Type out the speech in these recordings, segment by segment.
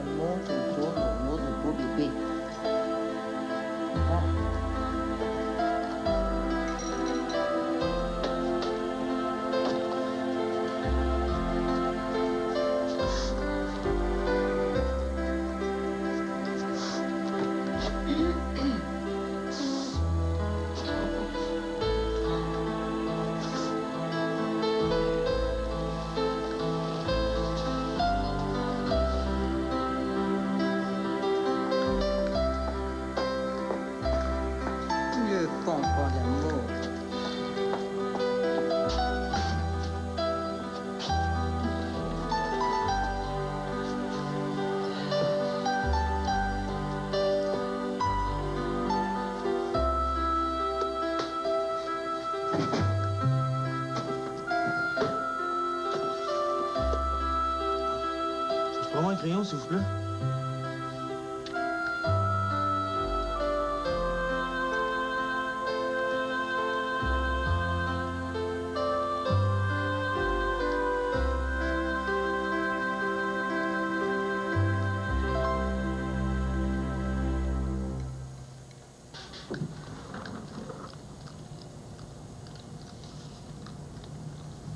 muito entorno no bebê. Prends-moi un crayon, s'il vous plaît.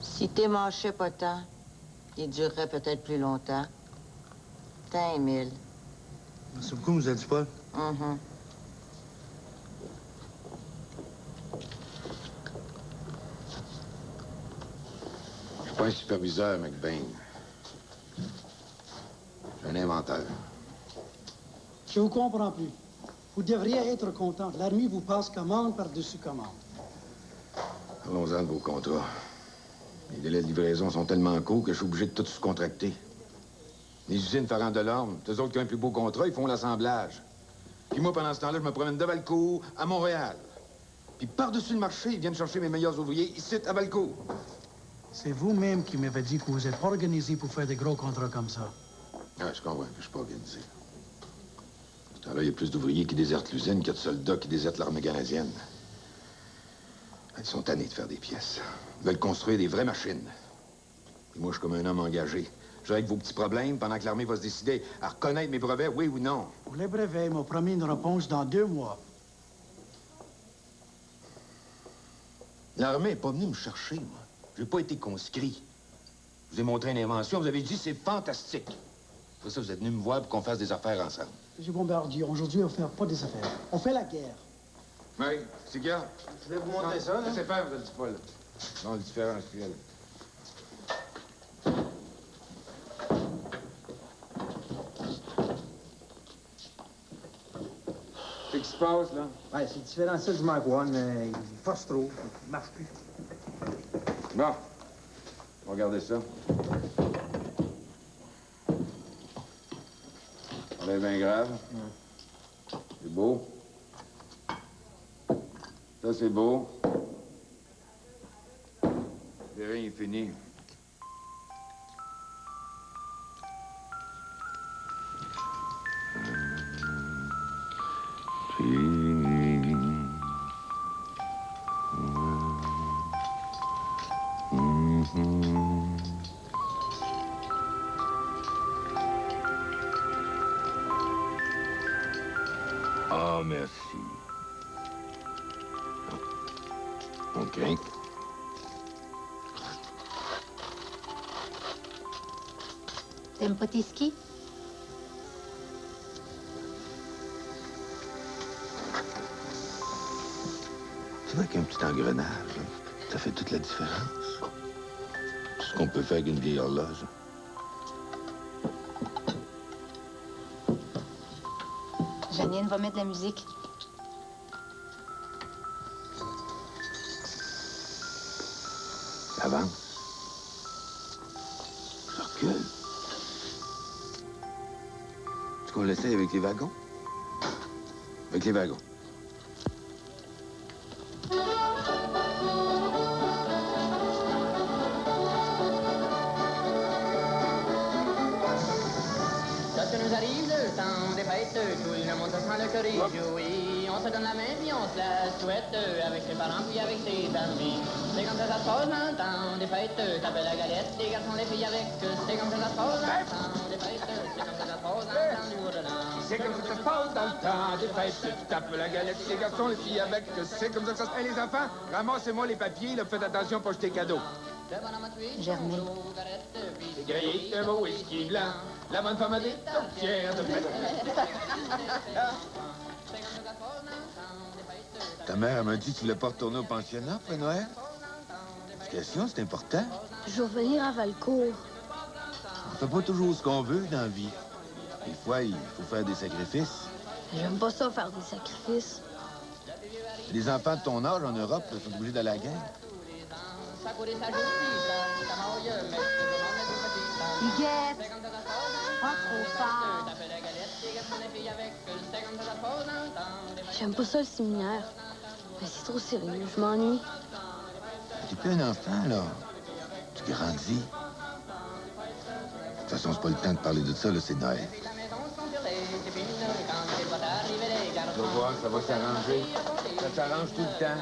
Si tes manchets pas tant, ils dureraient peut-être plus longtemps. Tant, Émile. Merci beaucoup, vous avez dit Paul. Je suis pas un superviseur, McBain. Je suis un inventeur. Je vous comprends plus. Vous devriez être content. L'armée vous passe commande par-dessus commande. Allons-en de vos contrats. Les délais de livraison sont tellement courts que je suis obligé de tout sous-contracter. Les usines Farand Delorme, eux autres qui ont un plus beau contrat, ils font l'assemblage. Puis moi, pendant ce temps-là, je me promène de Valcourt à Montréal. Puis par-dessus le marché, ils viennent chercher mes meilleurs ouvriers ici, à Valcourt. C'est vous-même qui m'avez dit que vous êtes organisé pour faire des gros contrats comme ça. Ah, je comprends que je suis pas organisé. À ce temps-là, il y a plus d'ouvriers qui désertent l'usine qu'il y a de soldats qui désertent l'armée canadienne. Ils sont tannés de faire des pièces. Ils veulent construire des vraies machines. Et moi, je suis comme un homme engagé. Je règle vos petits problèmes pendant que l'armée va se décider à reconnaître mes brevets, oui ou non. Pour les brevets, ils m'ont promis une réponse dans 2 mois. L'armée n'est pas venue me chercher, moi. Je n'ai pas été conscrit. Je vous ai montré une invention, vous avez dit c'est fantastique. Pour ça, vous êtes venu me voir pour qu'on fasse des affaires ensemble. Monsieur Bombardier, aujourd'hui, on ne fait pas des affaires. On fait la guerre. Oui, c'est qu'il y a. Je vais vous montrer ça, là. Laissez faire, vous le dites pas, là. Non, le différentiel. Qu'est-ce qui se passe, là? Ouais, c'est le différentiel du Mark One, mais il force trop. Il marche plus. Bon. On va regarder ça. On est bien grave. C'est beau. Ça, c'est beau. C'est rien fini. Ah, merci. OK. T'aimes pas tes skis? C'est vrai qu'un petit engrenage, là, ça fait toute la différence. Tout ce qu'on peut faire avec une vieille horloge. Janine va mettre de la musique. Avance. Je recule. Est-ce qu'on l'essaie avec les wagons? Avec les wagons. Lorsque nous arrive le temps des fêtes, tout le monde se sent le cœur réjoui. puis on se donne la main, puis on se la souhaite avec ses parents, puis avec ses amis. C'est comme ça se passe dans le temps des fêtes, t'appelles la galette, les garçons, les filles avec. C'est comme ça se passe dans le temps des fêtes, c'est comme ça se passe dans le temps du jour-là. C'est comme ça que ça se passe dans le temps des fêtes. Tu tapes la galette, les garçons, les filles avec. C'est comme ça que ça se passe. Hey, les enfants, ramassez-moi les papiers, là, faites attention pour jeter cadeaux. Germain. Les grillés, un beau whisky blanc. La bonne femme a des tourtières de fête. Ta mère m'a dit que tu voulais pas retourner au pensionnat après Noël? L'éducation, c'est important. Je vais revenir à Valcourt. On fait pas toujours ce qu'on veut dans la vie. Des fois, il faut faire des sacrifices. J'aime pas ça faire des sacrifices. Les enfants de ton âge en Europe là, sont obligés d'aller à la guerre. Huguette! Pas trop fort. J'aime pas ça le séminaire. Mais c'est trop sérieux, je m'ennuie. T'es plus un enfant, là. Tu grandis. De toute façon, c'est pas le temps de parler de ça, là, c'est Noël. Tu vas voir, ça va s'arranger. Ça s'arrange tout le temps.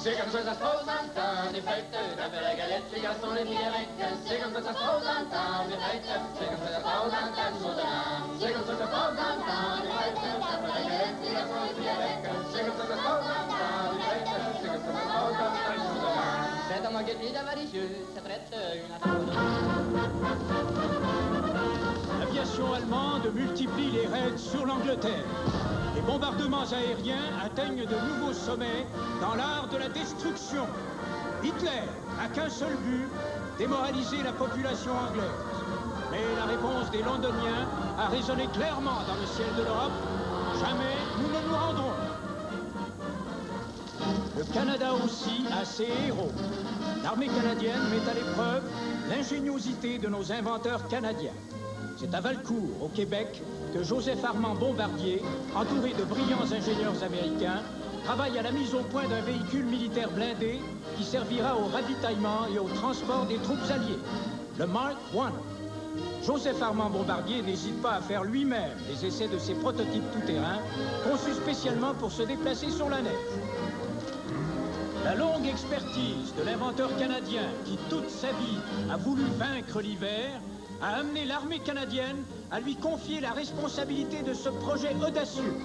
C'est comme ça que ça se passe dans le temps des fêtes, t'appelles la galette, les garçons, les filles avec. C'est comme ça que ça se passe dans le temps des fêtes, c'est comme ça que ça se passe dans le temps du jour-là. C'est comme ça que ça se passe dans le temps des fêtes, t'appelles la galette, les garçons, les filles avec. C'est comme ça que ça se passe dans le temps des fêtes, c'est comme ça que ça se passe dans le temps du jour-là. C'est un moquette avaricieux, ça traite une affaire de L'aviation allemande multiplie les raids sur l'Angleterre. Les bombardements aériens atteignent de nouveaux sommets dans l'art de la destruction. Hitler n'a qu'un seul but, démoraliser la population anglaise. Mais la réponse des Londoniens a résonné clairement dans le ciel de l'Europe. Jamais nous ne nous rendrons. Le Canada aussi a ses héros. L'armée canadienne met à l'épreuve l'ingéniosité de nos inventeurs canadiens. C'est à Valcourt, au Québec, que Joseph Armand Bombardier, entouré de brillants ingénieurs américains, travaille à la mise au point d'un véhicule militaire blindé qui servira au ravitaillement et au transport des troupes alliées, le Mark I. Joseph Armand Bombardier n'hésite pas à faire lui-même les essais de ses prototypes tout-terrain, conçus spécialement pour se déplacer sur la neige. La longue expertise de l'inventeur canadien qui, toute sa vie, a voulu vaincre l'hiver, a amené l'armée canadienne à lui confier la responsabilité de ce projet audacieux,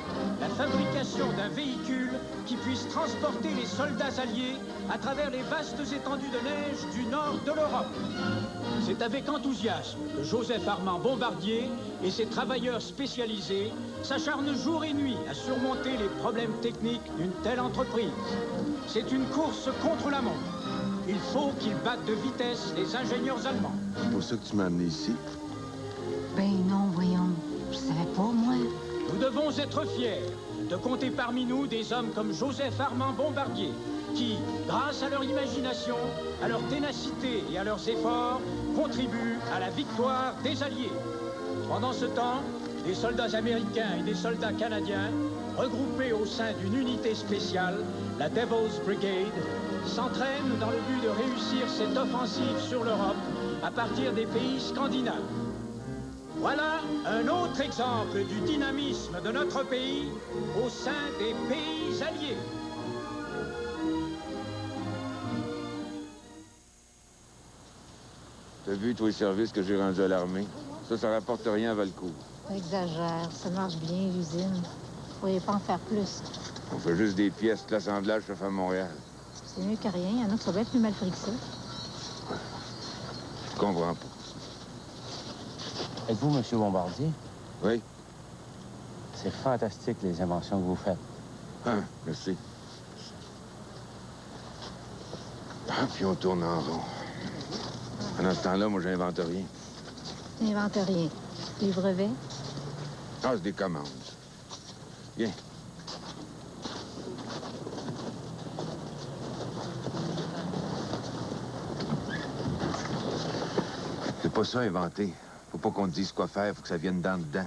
la fabrication d'un véhicule qui puisse transporter les soldats alliés à travers les vastes étendues de neige du nord de l'Europe. C'est avec enthousiasme que Joseph Armand Bombardier et ses travailleurs spécialisés s'acharnent jour et nuit à surmonter les problèmes techniques d'une telle entreprise. C'est une course contre la montre. Il faut qu'ils battent de vitesse les ingénieurs allemands. C'est pour ça que tu m'as amené ici? Ben non, voyons. Je savais pas, moi. Nous devons être fiers de compter parmi nous des hommes comme Joseph Armand Bombardier, qui, grâce à leur imagination, à leur ténacité et à leurs efforts, contribuent à la victoire des Alliés. Pendant ce temps, des soldats américains et des soldats canadiens, regroupés au sein d'une unité spéciale, la Devil's Brigade, s'entraînent dans le but de réussir cette offensive sur l'Europe à partir des pays scandinaves. Voilà un autre exemple du dynamisme de notre pays au sein des pays alliés. T'as vu, tous les services que j'ai rendus à l'armée? Ça rapporte rien à Valcourt. Exagère, ça marche bien, l'usine. Vous pourriez pas en faire plus. On fait juste des pièces d'assemblage se fait à Montréal. C'est mieux que rien. Il y en a qui sont bien plus mal pris que ça. Je comprends pas. Êtes-vous M. Bombardier? Oui. C'est fantastique, les inventions que vous faites. Ah, merci. Ah, puis on tourne en rond. Pendant ce temps-là, moi, j'invente rien. N'invente rien. Les brevets? Ah, c'est des commandes. Viens. C'est pas ça, inventer. Faut pas qu'on te dise quoi faire, faut que ça vienne dedans.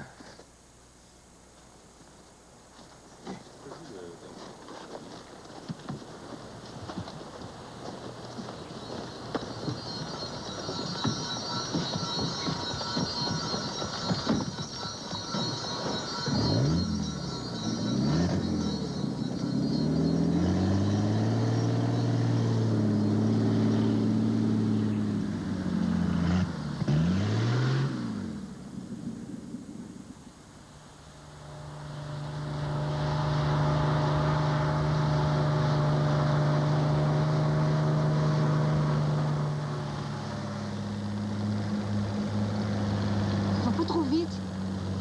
Pas trop vite.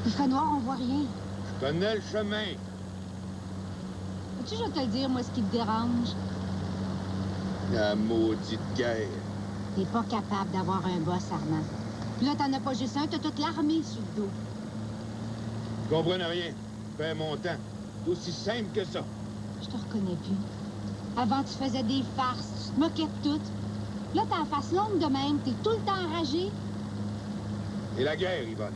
Il fait noir, on voit rien. Je connais le chemin. Veux-tu, je vais te le dire, moi, ce qui te dérange? La maudite guerre. T'es pas capable d'avoir un boss, Armand. Puis là, t'en as pas juste un, t'as toute l'armée sur le dos. Je comprends rien. Fais mon temps. C'est aussi simple que ça. Je te reconnais plus. Avant, tu faisais des farces, tu te moquais de tout. Là, t'as la face longue de même, t'es tout le temps enragé. Et la guerre, Yvonne.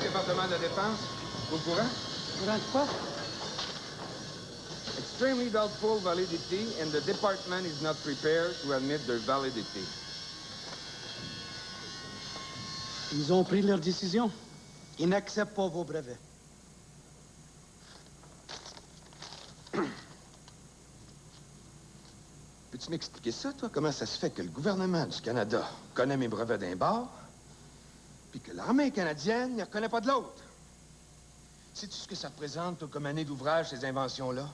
Département de la Défense. Au courant? Courant de quoi? Extremely doubtful validity, and the department is not prepared to admit their validity. Ils ont pris leur décision. Ils n'acceptent pas vos brevets. Peux-tu m'expliquer ça, toi? Comment ça se fait que le gouvernement du Canada connaît mes brevets d'un bord, puis que l'armée canadienne ne reconnaît pas de l'autre? Sais-tu ce que ça représente, toi, comme année d'ouvrage, ces inventions-là?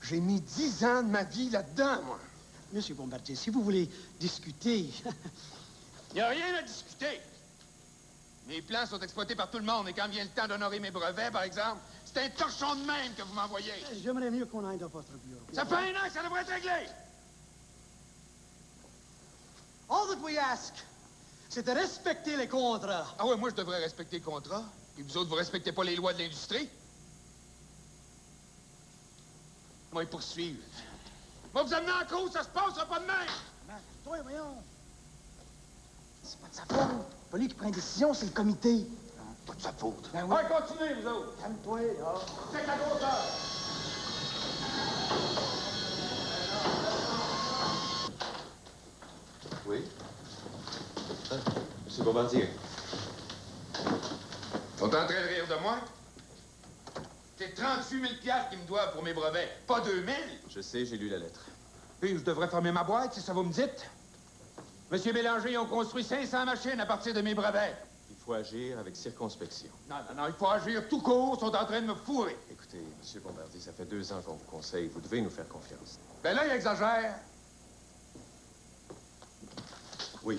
J'ai mis 10 ans de ma vie là-dedans, moi. Monsieur Bombardier, si vous voulez discuter... Il n'y a rien à discuter. Mes plans sont exploités par tout le monde, et quand vient le temps d'honorer mes brevets, par exemple, c'est un torchon de même que vous m'envoyez. J'aimerais mieux qu'on aille dans votre bureau. Ça fait 1 an que ça devrait être réglé. All that we ask, c'est de respecter les contrats. Ah ouais, moi, je devrais respecter le contrat. Et vous autres, vous respectez pas les lois de l'industrie? Moi, ils poursuivent. Moi, vous amenez en cause, ça se passera pas de même. Toi, voyons. C'est pas de sa faute. Pas lui qui prend une décision, c'est le comité. Pas de sa faute. Ben oui. Ouais, continuez, vous autres. Calme-toi, là. C'est la grosseur. Oui? Monsieur Bombardier. Ils sont en train de rire de moi? C'est 38 000 piastres qu'ils me doivent pour mes brevets, pas 2 000. Je sais, j'ai lu la lettre. Puis, je devrais fermer ma boîte, si ça vous me dites. Monsieur Bélanger, ils ont construit 500 machines à partir de mes brevets. Il faut agir avec circonspection. Non, il faut agir tout court, ils sont en train de me fourrer. Écoutez, Monsieur Bombardier, ça fait 2 ans qu'on vous conseille. Vous devez nous faire confiance. Ben là, il exagère. Oui.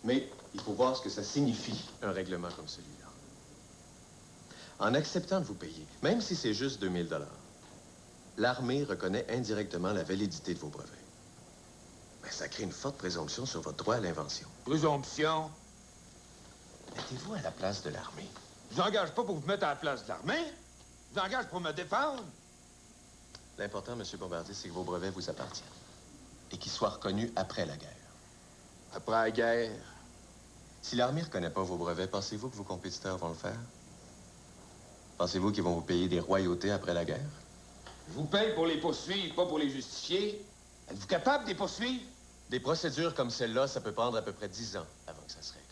Mais il faut voir ce que ça signifie, un règlement comme celui-là. En acceptant de vous payer, même si c'est juste 2 000 $, l'armée reconnaît indirectement la validité de vos brevets. Ben, ça crée une forte présomption sur votre droit à l'invention. Présomption? Mettez-vous à la place de l'armée. Je n'engage pas pour vous mettre à la place de l'armée. Je n'engage pour me défendre. L'important, Monsieur Bombardier, c'est que vos brevets vous appartiennent. Et qu'ils soient reconnus après la guerre. Après la guerre? Si l'armée ne reconnaît pas vos brevets, pensez-vous que vos compétiteurs vont le faire? Pensez-vous qu'ils vont vous payer des royautés après la guerre? Je vous paye pour les poursuivre, pas pour les justifier. Êtes-vous capable de les poursuivre? Des procédures comme celle-là, ça peut prendre à peu près 10 ans avant que ça se règle.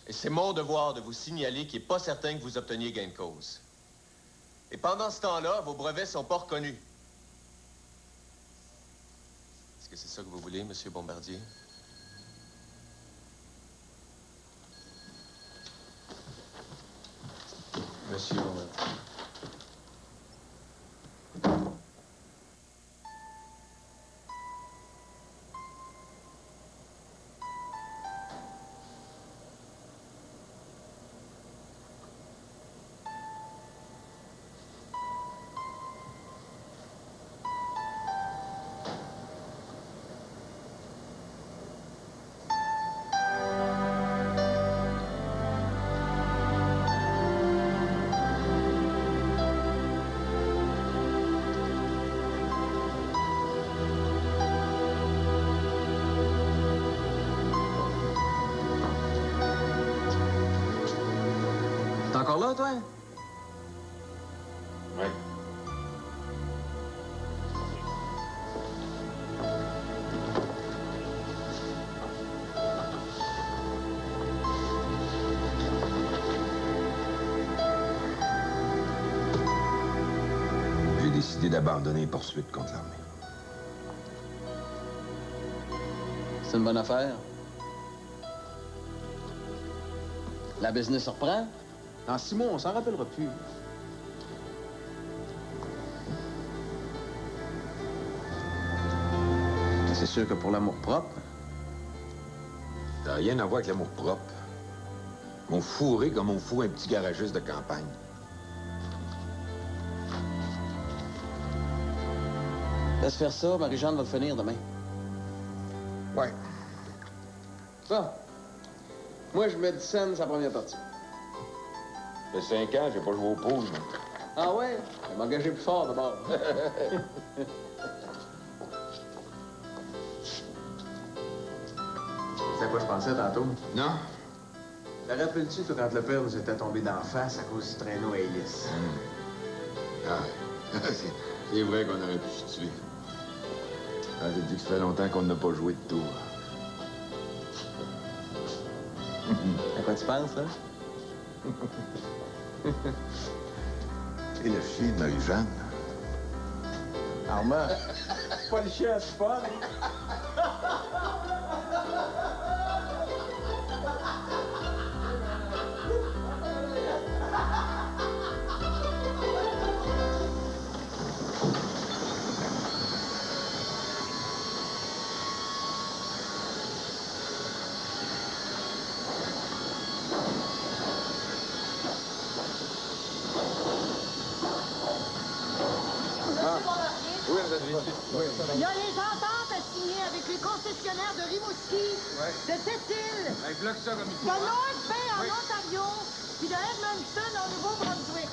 Et c'est mon devoir de vous signaler qu'il n'est pas certain que vous obteniez gain de cause. Et pendant ce temps-là, vos brevets sont pas reconnus. Est-ce que c'est ça que vous voulez, Monsieur Bombardier? Monsieur Bombardier. T'es encore là, toi? Ouais. J'ai décidé d'abandonner les poursuites contre l'armée. C'est une bonne affaire. La business reprend. Dans 6 mois, on s'en rappellera plus. C'est sûr que pour l'amour-propre... Ça n'a rien à voir avec l'amour-propre. M'ont fourré comme on fout un petit garagiste de campagne. Laisse faire ça, Marie-Jeanne va le finir demain. Ouais. Ça. Moi, je mets 10 cents sa première partie. Ça fait 5 ans, j'ai pas joué au pool. Ah ouais? Je vais m'engager plus fort d'abord. C'est à quoi je pensais tantôt? Non? Te rappelles-tu, toi, quand le père nous était tombé d'en face à cause du traîneau à hélice? Ah, c'est vrai qu'on aurait pu se tuer. Ah, j'ai dit que ça fait longtemps qu'on n'a pas joué de tour. À quoi tu penses, là? Et le chien de Marie-Jeanne. Armand, pas le chien, c'est pas. Il y a les ententes à signer avec les concessionnaires de Rimouski, de Sept-Îles, de North Bay en Ontario, puis de Edmonton au Nouveau-Brunswick.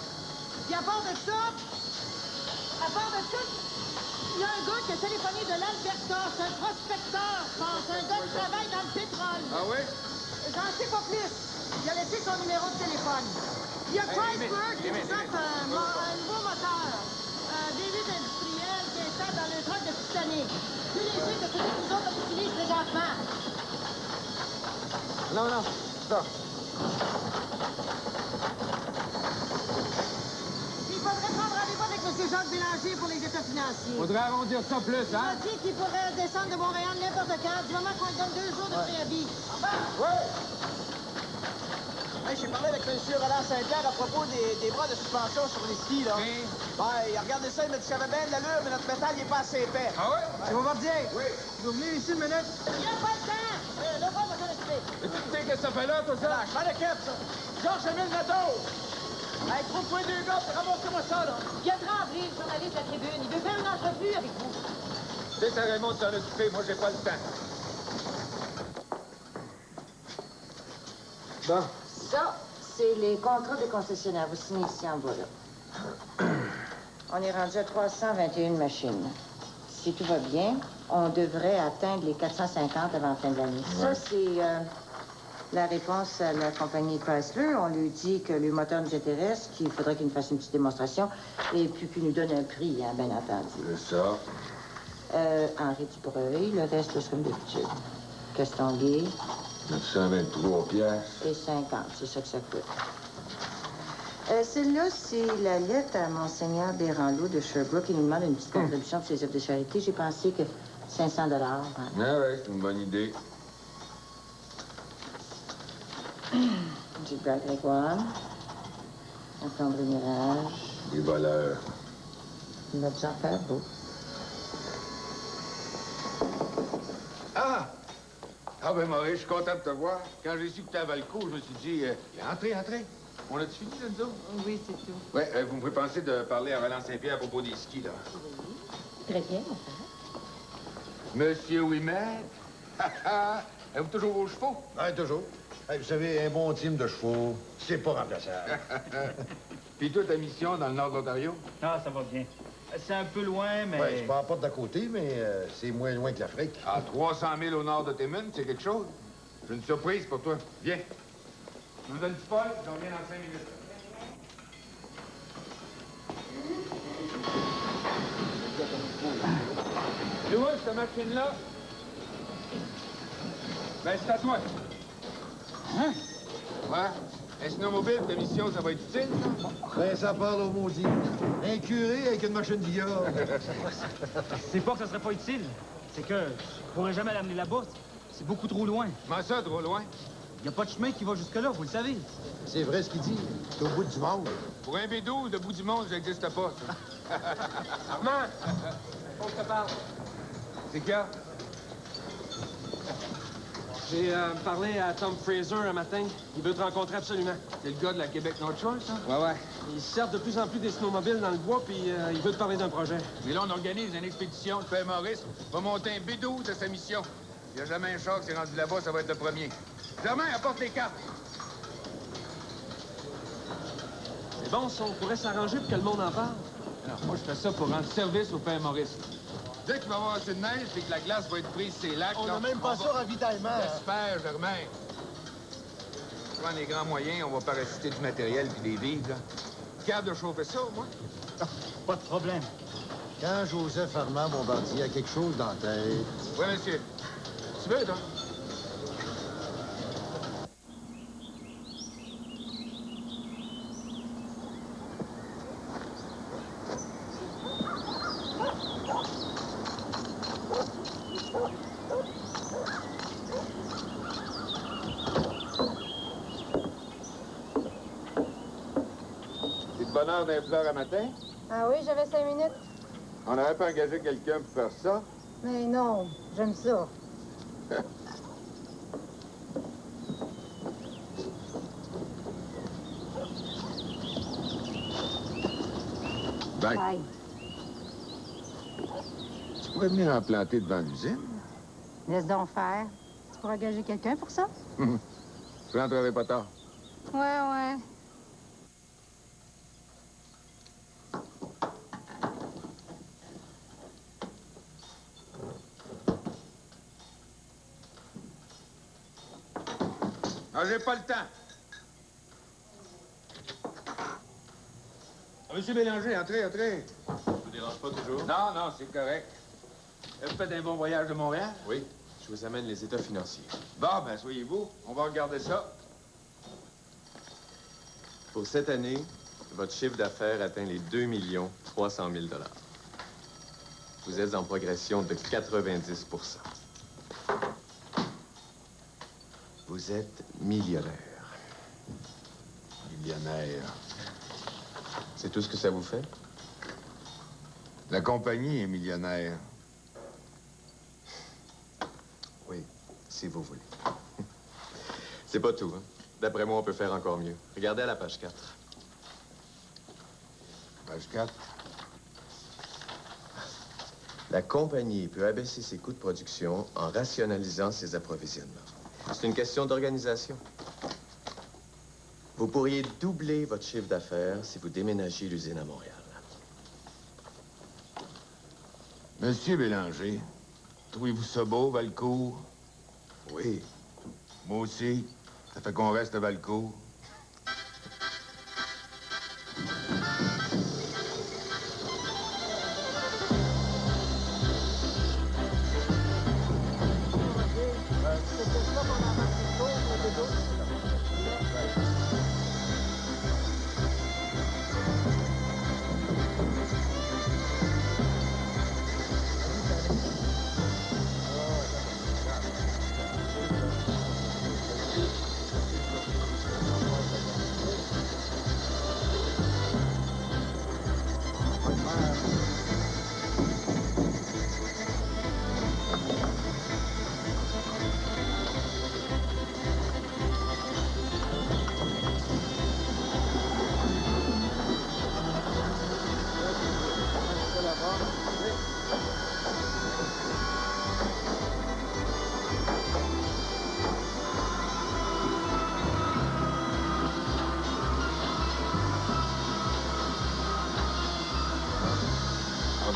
Puis à part de ça, il y a un gars qui a téléphoné de l'Alberta, c'est un prospecteur, je pense, un gars qui travaille dans le pétrole. Ah oui? J'en sais pas plus. Il a laissé son numéro de téléphone. Il y a Chrysler qui nous offre un nouveau moteur. David industriel qui installe dans le truck de toute l'année. Plus léger que celui que nous autres on utilise présentement. Non, ça. Il faudrait prendre rendez-vous avec M. Jacques Bélanger pour les états financiers. Faudrait arrondir ça plus, Il hein? m'a dit qu'il pourrait descendre de Montréal n'importe quand, du moment qu'on lui donne 2 jours de préavis. Oui! Hey, j'ai parlé avec M. Roland Saint-Pierre à propos des bras de suspension sur les skis, là. Oui. Ouais, il a regardé ça, il m'a dit que ça avait bien de l'allure, mais notre métal, il est pas assez épais. Ah ouais? Tu vas voir bien. Oui. Vous venez ici une minute? Il n'y a pas de temps! Le bras va s'en occuper. Mais tu sais qu'est-ce que ça fait là, tout ça? Ah, je m'en occupe, ça. Georges Emile Nadeau! Hey, trouve-toi 2 gars, puis ramasse-moi ça, là. Il y a Tremblay, le journaliste de la Tribune. Il veut faire une entrevue avec vous. C'est ça, Raymond, de s'en occuper. Moi, j'ai pas le temps. Bon, ça, c'est les contrats des concessionnaires. Vous signez ici en bas, là. On est rendu à 321 machines. Si tout va bien, on devrait atteindre les 450 avant la fin de l'année. Ça, c'est la réponse à la compagnie Chrysler. On lui dit que le moteur nous intéresse, qu'il faudrait qu'il nous fasse une petite démonstration, et puis qu'il nous donne un prix, hein, bien entendu. C'est ça. Henri Dubreuil, le reste, c'est comme d'habitude. Castonguay. 923 piastres. Et 50, c'est ça que ça coûte. Celle-là, c'est la lettre à Monseigneur Béranlot de Sherbrooke. Il nous demande une petite contribution pour ses œuvres de charité. J'ai pensé que 500 $. Hein. Ah ouais, c'est une bonne idée. Gilbert Grégoire. André Mirage. Des voleurs. Notre Jean-Pierre Beau. Ah! Ah ben Maurice, je suis content de te voir. Quand j'ai su que tu avais le coup, je me suis dit, entrez. On a-tu fini, là, nous autres? Oui, c'est tout. Oui, vous me pouvez penser de parler à Roland Saint-Pierre à propos des skis, là. Oui. Très bien, mon frère. Monsieur Ouimet? Avez-vous toujours vos chevaux? Oui, toujours. Hey, vous savez, un bon team de chevaux, c'est pas remplaçable. Puis toi, ta mission dans le nord de l'Ontario? Ah, ça va bien. C'est un peu loin, mais... Oui, c'est pas à la porte d'à côté, mais c'est moins loin que l'Afrique. À 300 000 au nord de Timmins, c'est quelque chose? J'ai une surprise pour toi. Viens. Je vous donne du Paul, j'en reviens dans 5 minutes. machine-là. Ben, c'est à toi. Hein? Ouais. Un snowmobile, ta mission, ça va être utile, ça? Ben, ça parle au maudit. Un curé avec une machine de billard. C'est pas que ça serait pas utile. C'est que je pourrais jamais l'amener là-bas. C'est beaucoup trop loin. Comment ça, trop loin? Y a pas de chemin qui va jusque-là, vous le savez. C'est vrai ce qu'il dit. C'est au bout du monde. Pour un B12, le bout du monde, ça n'existe pas, ça. Armand! Faut que je te parle. C'est quoi? J'ai parlé à Tom Fraser un matin. Il veut te rencontrer absolument. C'est le gars de la Québec North Shore, ça? Ouais. Ils servent de plus en plus des snowmobiles dans le bois, puis il veut te parler d'un projet. Mais là, on organise une expédition. Le père Maurice va monter un B12 de sa mission. Il n'y a jamais un char qui s'est rendu là-bas, ça va être le premier. Germain, apporte les cartes. C'est bon, ça. On pourrait s'arranger pour que le monde en parle. Alors, moi, je fais ça pour rendre service au père Maurice. Dès qu'il va y avoir assez de neige et que la glace va être prise sur les lacs... On n'a même pas ça au ravitaillement. J'espère, Germain. Prends les grands moyens, on va parasiter du matériel puis des vivres, là. Capable de chauffer ça, moi? Pas de problème. Quand Joseph Armand Bombardier a quelque chose dans la tête... Oui, monsieur. Tu veux, toi? C'est de bonne heure d'un fleur à matin? Ah oui, j'avais 5 minutes. On n'aurait pas engagé quelqu'un pour faire ça? Mais non, j'aime ça. Ben, tu pourrais venir en planter devant l'usine? Laisse donc faire. Tu pourrais engager quelqu'un pour ça? Je rentrerai pas tard. Ouais. Non, j'ai pas le temps. Monsieur Bélanger, entrez. Je vous dérange pas toujours? Non, c'est correct. Vous faites un bon voyage de Montréal? Oui, je vous amène les états financiers. Bon, ben, soyez-vous. On va regarder ça. Pour cette année, votre chiffre d'affaires atteint les 2 300 000 $. Vous êtes en progression de 90 %. Vous êtes millionnaire. Millionnaire. C'est tout ce que ça vous fait? La compagnie est millionnaire. Oui, si vous voulez. C'est pas tout, hein? D'après moi, on peut faire encore mieux. Regardez à la page 4. Page 4. La compagnie peut abaisser ses coûts de production en rationalisant ses approvisionnements. C'est une question d'organisation. Vous pourriez doubler votre chiffre d'affaires si vous déménagiez l'usine à Montréal. Monsieur Bélanger, trouvez-vous ça beau, Valcourt? Oui. Moi aussi. Ça fait qu'on reste à Valcourt.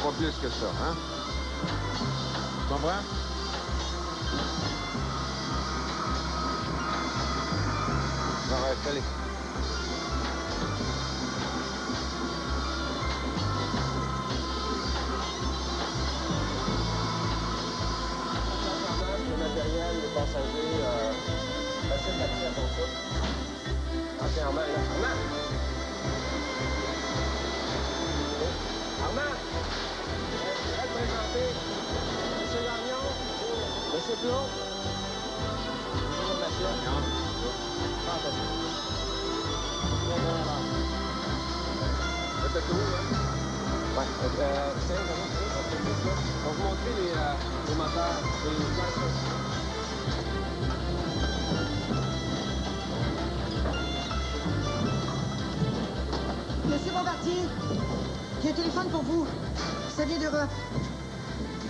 Pas plus que ça, hein? Tu comprends? Bon, reste, allez. Claude? Bonjour, Mathieu. Non. Fantastique. Très bon alors. Faites le tour, hein? Ouais. Tiens, on va vous montrer les moteurs. Monsieur Bombardier, j'ai un téléphone pour vous. Ça vient d'Europe.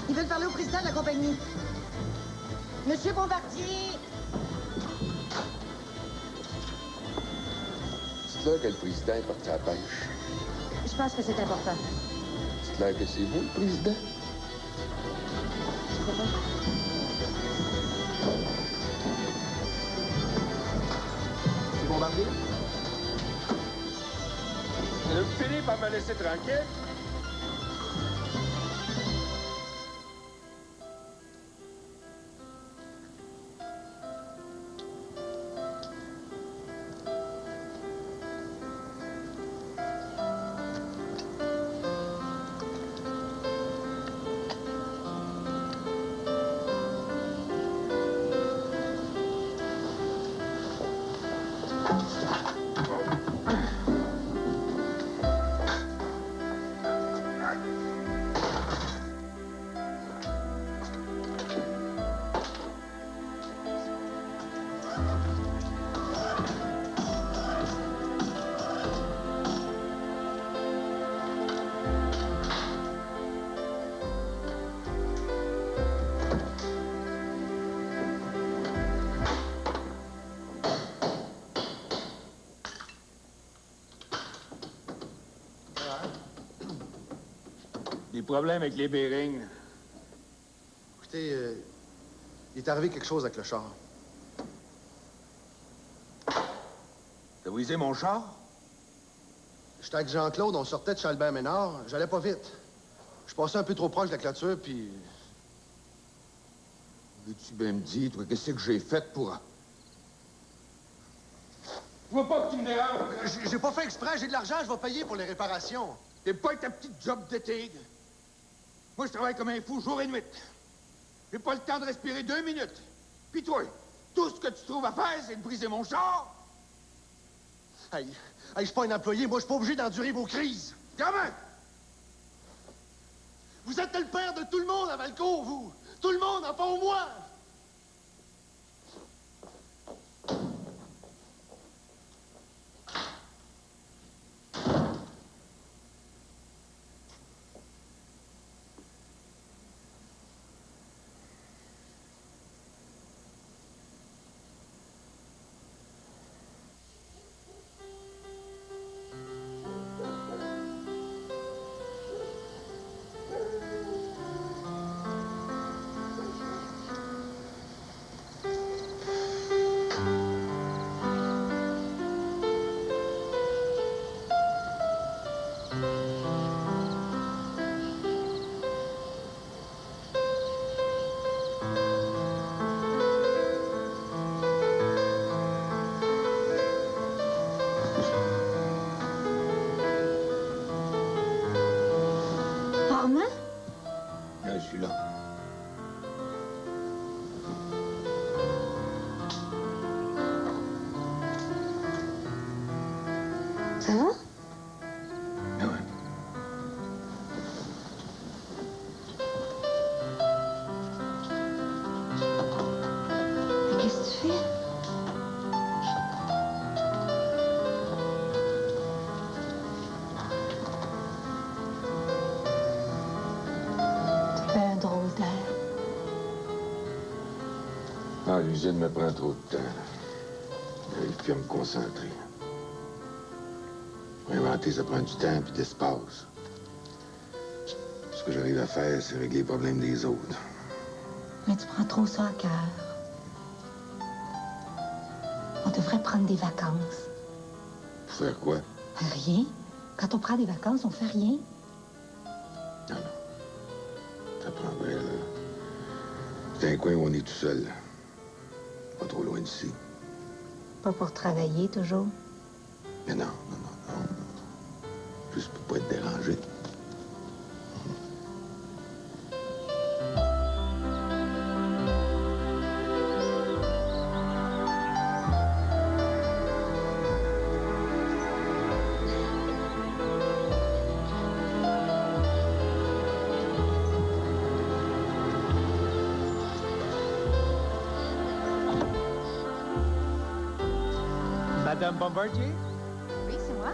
Ils veulent parler au président de la compagnie. Monsieur Bombardier! Dites-leur que le président est parti à la pêche. Je pense que c'est important. Dites-leur que c'est vous, le président. Je crois pas. C'est Bombardier? Le Philippe va me laisser tranquille. Des problèmes avec les bearings. Écoutez, il est arrivé quelque chose avec le char. T'as brisé mon char? J'étais avec Jean-Claude, on sortait de Chalbert Ménard. J'allais pas vite. Je passais un peu trop proche de la clôture, puis... Veux-tu bien me dire, toi, qu'est-ce que j'ai fait pour... Je veux pas que tu me déranges. J'ai pas fait exprès, j'ai de l'argent, je vais payer pour les réparations. T'es pas avec ta petite job d'été. Moi, je travaille comme un fou jour et nuit. J'ai pas le temps de respirer 2 minutes. Puis toi, tout ce que tu trouves à faire, c'est de briser mon char. Hey, je suis pas un employé, moi, je suis pas obligé d'endurer vos crises. Comment? Vous êtes le père de tout le monde à Valcourt, vous. Tout le monde, à part moi. Je suis là. Ça va? Ah ouais. Qu'est-ce que tu fais? Tu fais un drôle d'air. Ah, l'usine me prend trop de temps. J'arrive plus à me concentrer. Pour inventer, ça prend du temps et de l'espace. Ce que j'arrive à faire, c'est régler les problèmes des autres. Mais tu prends trop ça à cœur. On devrait prendre des vacances. Pour faire quoi? Rien. Quand on prend des vacances, on fait rien. Non, non. Ça prendrait, là. C'est un coin où on est tout seul. Pas trop loin d'ici. Pas pour travailler, toujours. Mais non, non, non, non. Juste pour pas être dérangé. Madame Bombardier? Oui, c'est moi.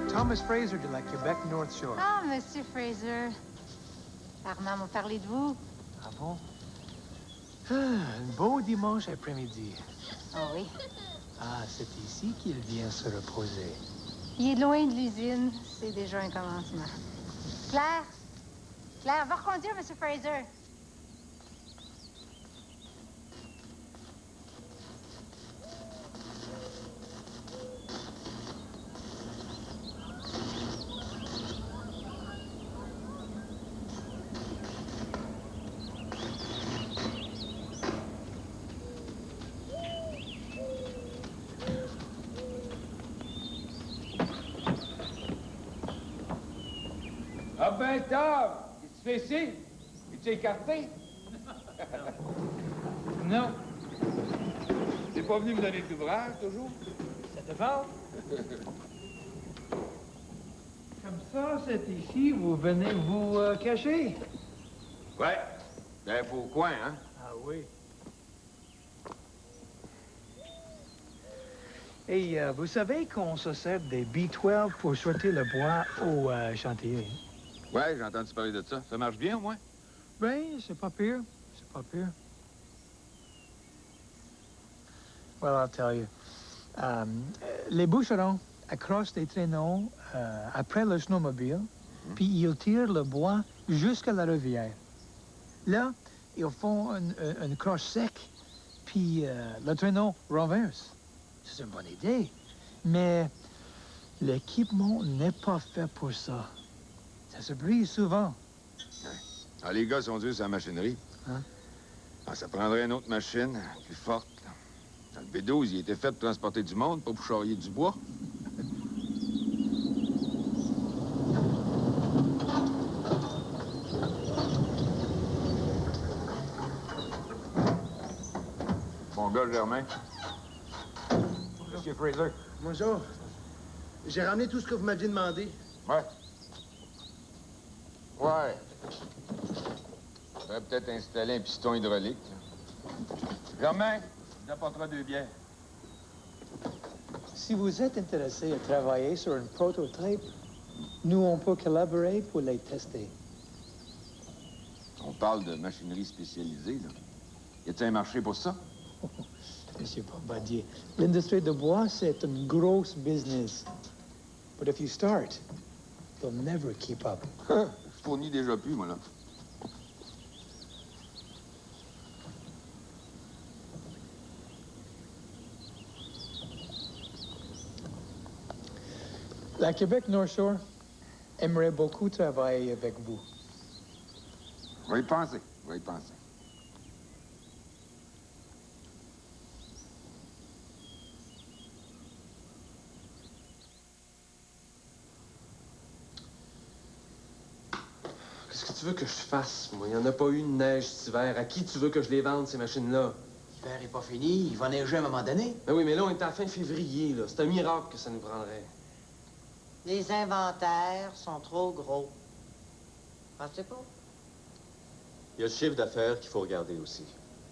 Thomas Fraser de la Québec North Shore. Ah, Monsieur Fraser. Armand m'a parlé de vous. Ah bon? Ah, un beau dimanche après-midi. Ah oui. Ah, c'est ici qu'il vient se reposer. Il est loin de l'usine. C'est déjà un commencement. Claire! Claire, va reconduire, Monsieur Fraser. Ah ben, Tom! Qu'est-ce que tu fais ici? Es-tu écarté? Non. T'es pas venu me donner de l'ouvrage, toujours? Ça te parle? Comme ça, c'est ici, vous venez vous cacher? Ouais. Ben, faut au coin, hein? Ah oui. Et vous savez qu'on se sert des B12 pour sortir le bois au chantier? Ouais, j'ai entendu parler de ça. Ça marche bien, au moins? Ben, c'est pas pire. C'est pas pire. Well, I'll tell you. Les bûcherons accrochent des traîneaux après le snowmobile, puis ils tirent le bois jusqu'à la rivière. Là, ils font une croche sec, puis le traîneau renverse. C'est une bonne idée, mais l'équipement n'est pas fait pour ça. Ça se brise souvent. Ah, les gars sont durs sur la machinerie. Hein? Ah, ça prendrait une autre machine, plus forte. Là. Dans le B12, il était fait pour transporter du monde, pas pour charrier du bois. Mon gars, Germain. Monsieur Fraser. Bonjour. J'ai ramené tout ce que vous m'aviez demandé. Ouais. Ouais. Faudrait peut-être installer un piston hydraulique. Germain, il apportera 2 bières. Si vous êtes intéressé à travailler sur un prototype, nous, on peut collaborer pour les tester. On parle de machinerie spécialisée, là. Y a-t-il un marché pour ça? Monsieur Bombardier, l'industrie de bois, c'est une grosse business. But if you start, you'll never keep up. Je fournis déjà plus, moi, là. La Québec North Shore aimerait beaucoup travailler avec vous. On va y penser. On va y penser. Qu'est-ce que tu veux que je fasse, moi? Il n'y en a pas eu de neige cet hiver. À qui tu veux que je les vende, ces machines-là? L'hiver n'est pas fini. Il va neiger à un moment donné. Ben oui, mais là, on est à la fin février, là. C'est un miracle que ça nous prendrait. Les inventaires sont trop gros. Pensez pas? Il y a le chiffre d'affaires qu'il faut regarder aussi.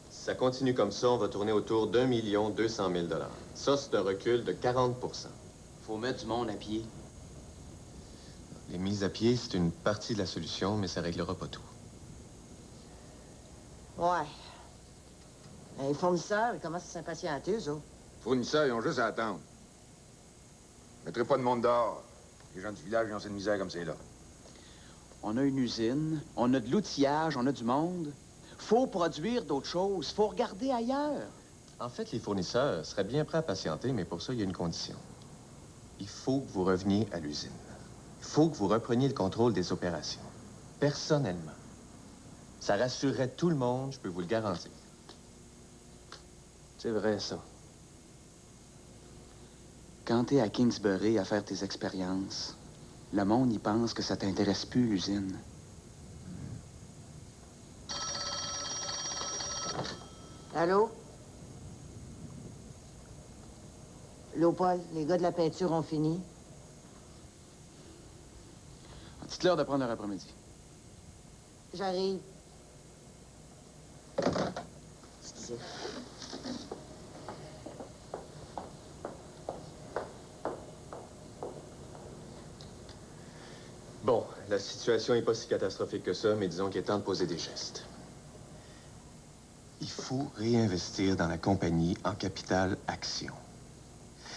Si ça continue comme ça, on va tourner autour d'1 200 000 $. Ça, c'est un recul de 40 %. Faut mettre du monde à pied. Les mises à pied, c'est une partie de la solution, mais ça réglera pas tout. Ouais. Les fournisseurs, ils commencent à s'impatienter, eux autres. Fournisseurs, ils ont juste à attendre. Je mettrai pas de monde dehors. Les gens du village, ils ont cette misère comme c'est là. On a une usine, on a de l'outillage, on a du monde. Faut produire d'autres choses, faut regarder ailleurs. En fait, les fournisseurs seraient bien prêts à patienter, mais pour ça, il y a une condition. Il faut que vous reveniez à l'usine. Il faut que vous repreniez le contrôle des opérations. Personnellement. Ça rassurerait tout le monde, je peux vous le garantir. C'est vrai, ça. Quand t'es à Kingsbury à faire tes expériences, le monde y pense que ça t'intéresse plus, l'usine. Allô? Allô, Paul, les gars de la peinture ont fini. Dites-leur de prendre leur après-midi. J'arrive. Excusez. Bon, la situation n'est pas si catastrophique que ça, mais disons qu'il est temps de poser des gestes. Il faut réinvestir dans la compagnie en capital action.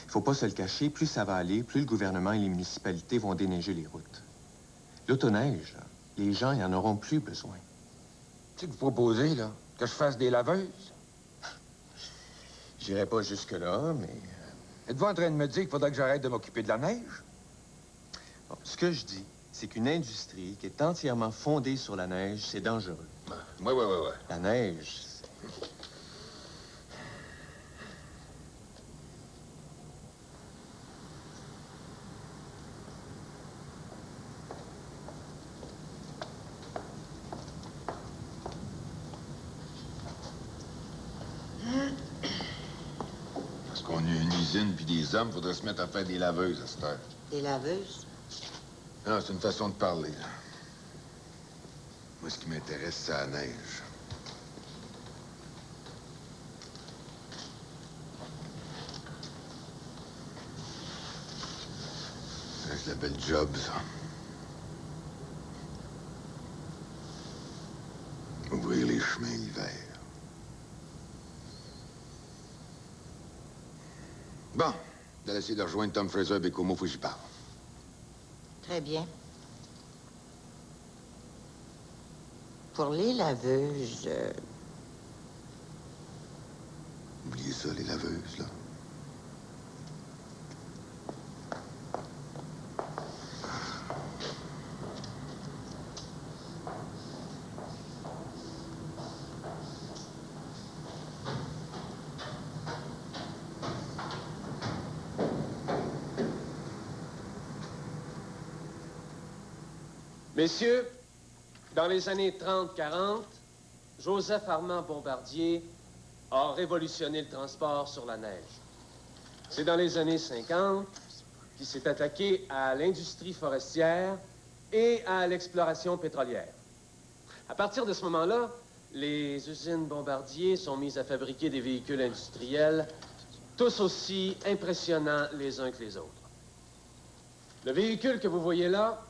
Il faut pas se le cacher, plus ça va aller, plus le gouvernement et les municipalités vont déneiger les routes. L'autoneige, les gens y en auront plus besoin. Tu sais que vous proposez, là, que je fasse des laveuses? J'irai pas jusque-là, mais... Êtes-vous en train de me dire qu'il faudrait que j'arrête de m'occuper de la neige? Bon, ce que je dis, c'est qu'une industrie qui est entièrement fondée sur la neige, c'est dangereux. Oui. La neige, Parce qu'on a une usine puis des hommes, faudrait se mettre à faire des laveuses à cette heure. Des laveuses? Non, c'est une façon de parler, là. Moi, ce qui m'intéresse, c'est la neige. C'est la belle job, ça. Ouvrir les chemins l'hiver. Bon, d'aller essayer de rejoindre Tom Fraser et Bécomo, faut que j'y parle. Très bien. Pour les laveuses... Oubliez ça, les laveuses, là. Messieurs, dans les années 30-40, Joseph Armand Bombardier a révolutionné le transport sur la neige. C'est dans les années 50 qu'il s'est attaqué à l'industrie forestière et à l'exploration pétrolière. À partir de ce moment-là, les usines Bombardier sont mises à fabriquer des véhicules industriels tous aussi impressionnants les uns que les autres. Le véhicule que vous voyez là,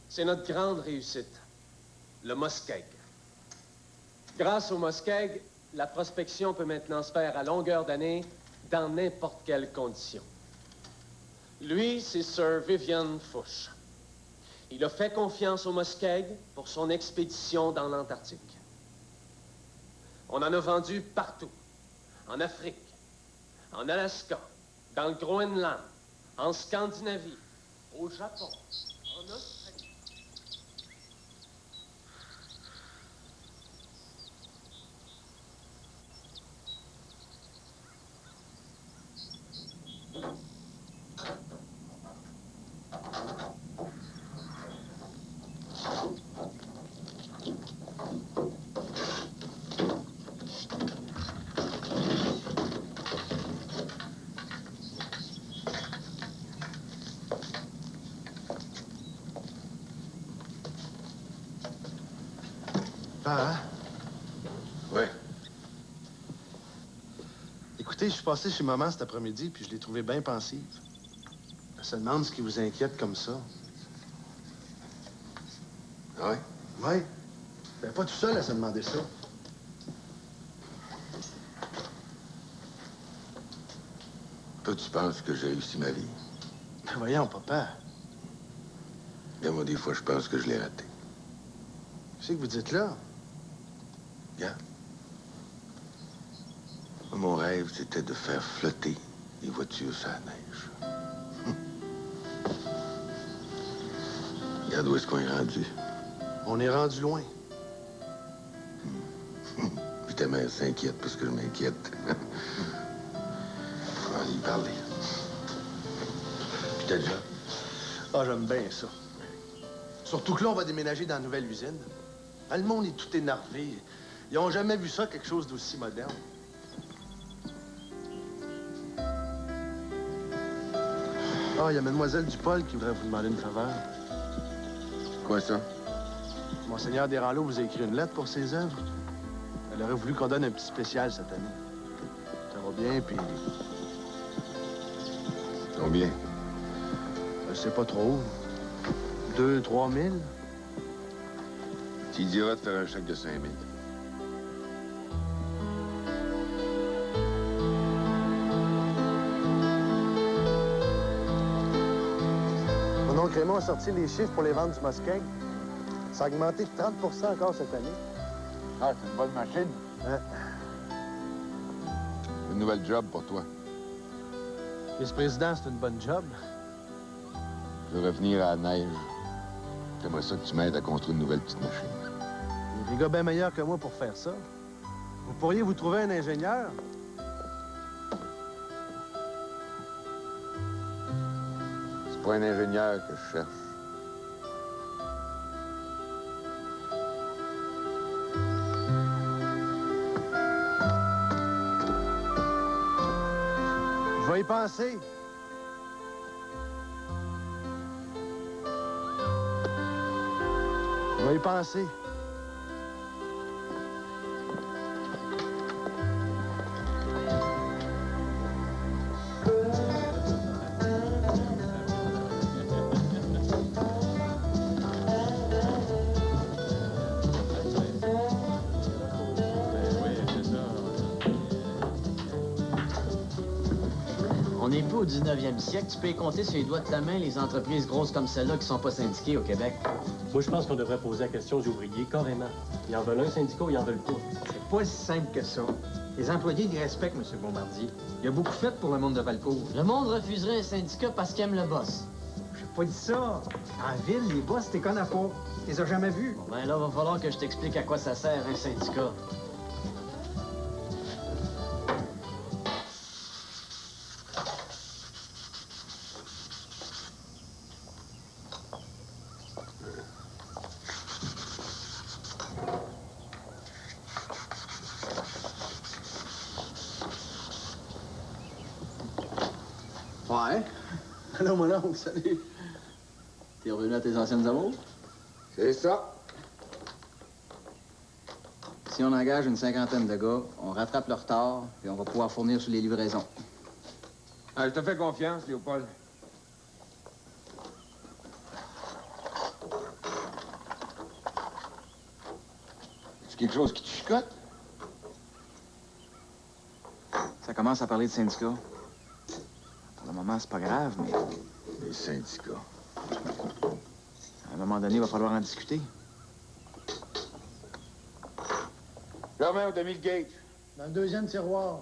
c'est notre grande réussite, le Muskeg. Grâce au Muskeg, la prospection peut maintenant se faire à longueur d'année dans n'importe quelle condition. Lui, c'est Sir Vivian Fuchs. Il a fait confiance au Muskeg pour son expédition dans l'Antarctique. On en a vendu partout. En Afrique, en Alaska, dans le Groenland, en Scandinavie, au Japon, en Australie. Hein? Ouais. Écoutez, je suis passé chez maman cet après-midi, puis je l'ai trouvée bien pensive. Elle se demande ce qui vous inquiète comme ça. Ouais? Oui. Elle n'est pas tout seul à se demander ça. Toi, tu penses que j'ai réussi ma vie? Ben voyons, papa. Bien, moi, des fois, je pense que je l'ai raté. Qu'est-ce que vous dites là? Regarde. Moi, mon rêve, c'était de faire flotter les voitures sur la neige. Regarde où est-ce qu'on est rendu. On est rendu loin. Puis ta mère s'inquiète parce que je m'inquiète. On va y parler. Puis t'as déjà? Ah, j'aime bien ça. Surtout que là, on va déménager dans la nouvelle usine. Ah, le monde est tout énervé. Ils n'ont jamais vu ça, quelque chose d'aussi moderne. Ah, il y a Mademoiselle Dupol qui voudrait vous demander une faveur. Quoi, ça? Monseigneur Desranleau vous a écrit une lettre pour ses œuvres. Elle aurait voulu qu'on donne un petit spécial cette année. Ça va bien, puis... Combien? Je sais pas trop. 2 000, 3 000? Tu diras de faire un chèque de 5 000. Mon oncle Raymond a sorti les chiffres pour les ventes du Muskeg. Ça a augmenté de 30 encore cette année. Ah, c'est une bonne machine. Hein? Une nouvelle job pour toi. Vice-président, c'est une bonne job. Je veux revenir à la neige. J'aimerais ça que tu m'aides à construire une nouvelle petite machine. Il y a des gars bien meilleurs que moi pour faire ça. Vous pourriez vous trouver un ingénieur? C'est pas un ingénieur que je cherche. Je vais y penser. Je vais y penser. On n'est pas au 19e siècle. Tu peux y compter sur les doigts de ta main les entreprises grosses comme celle-là qui sont pas syndiquées au Québec. Moi, je pense qu'on devrait poser la question aux ouvriers, carrément. Ils en veulent un syndicat ou ils en veulent pas? C'est pas si simple que ça. Les employés, ils respectent M. Bombardier. Il a beaucoup fait pour le monde de Valcourt. Le monde refuserait un syndicat parce qu'il aime le boss. J'ai pas dit ça. En ville, les boss, t'es connais pas. Tu les as jamais vus. Bon, ben là, va falloir que je t'explique à quoi ça sert, un syndicat. Ouais. Allô, mon oncle, salut. T'es revenu à tes anciennes amours? C'est ça. Si on engage une 50aine de gars, on rattrape le retard, puis on va pouvoir fournir sur les livraisons. Ah, je te fais confiance, Léopold. C'est quelque chose qui te chicote? Ça commence à parler de syndicats. Pour le moment, c'est pas grave, mais Les syndicats. à un moment donné, il va falloir en discuter. Germain, on t'a mis le gate. Dans le deuxième tiroir.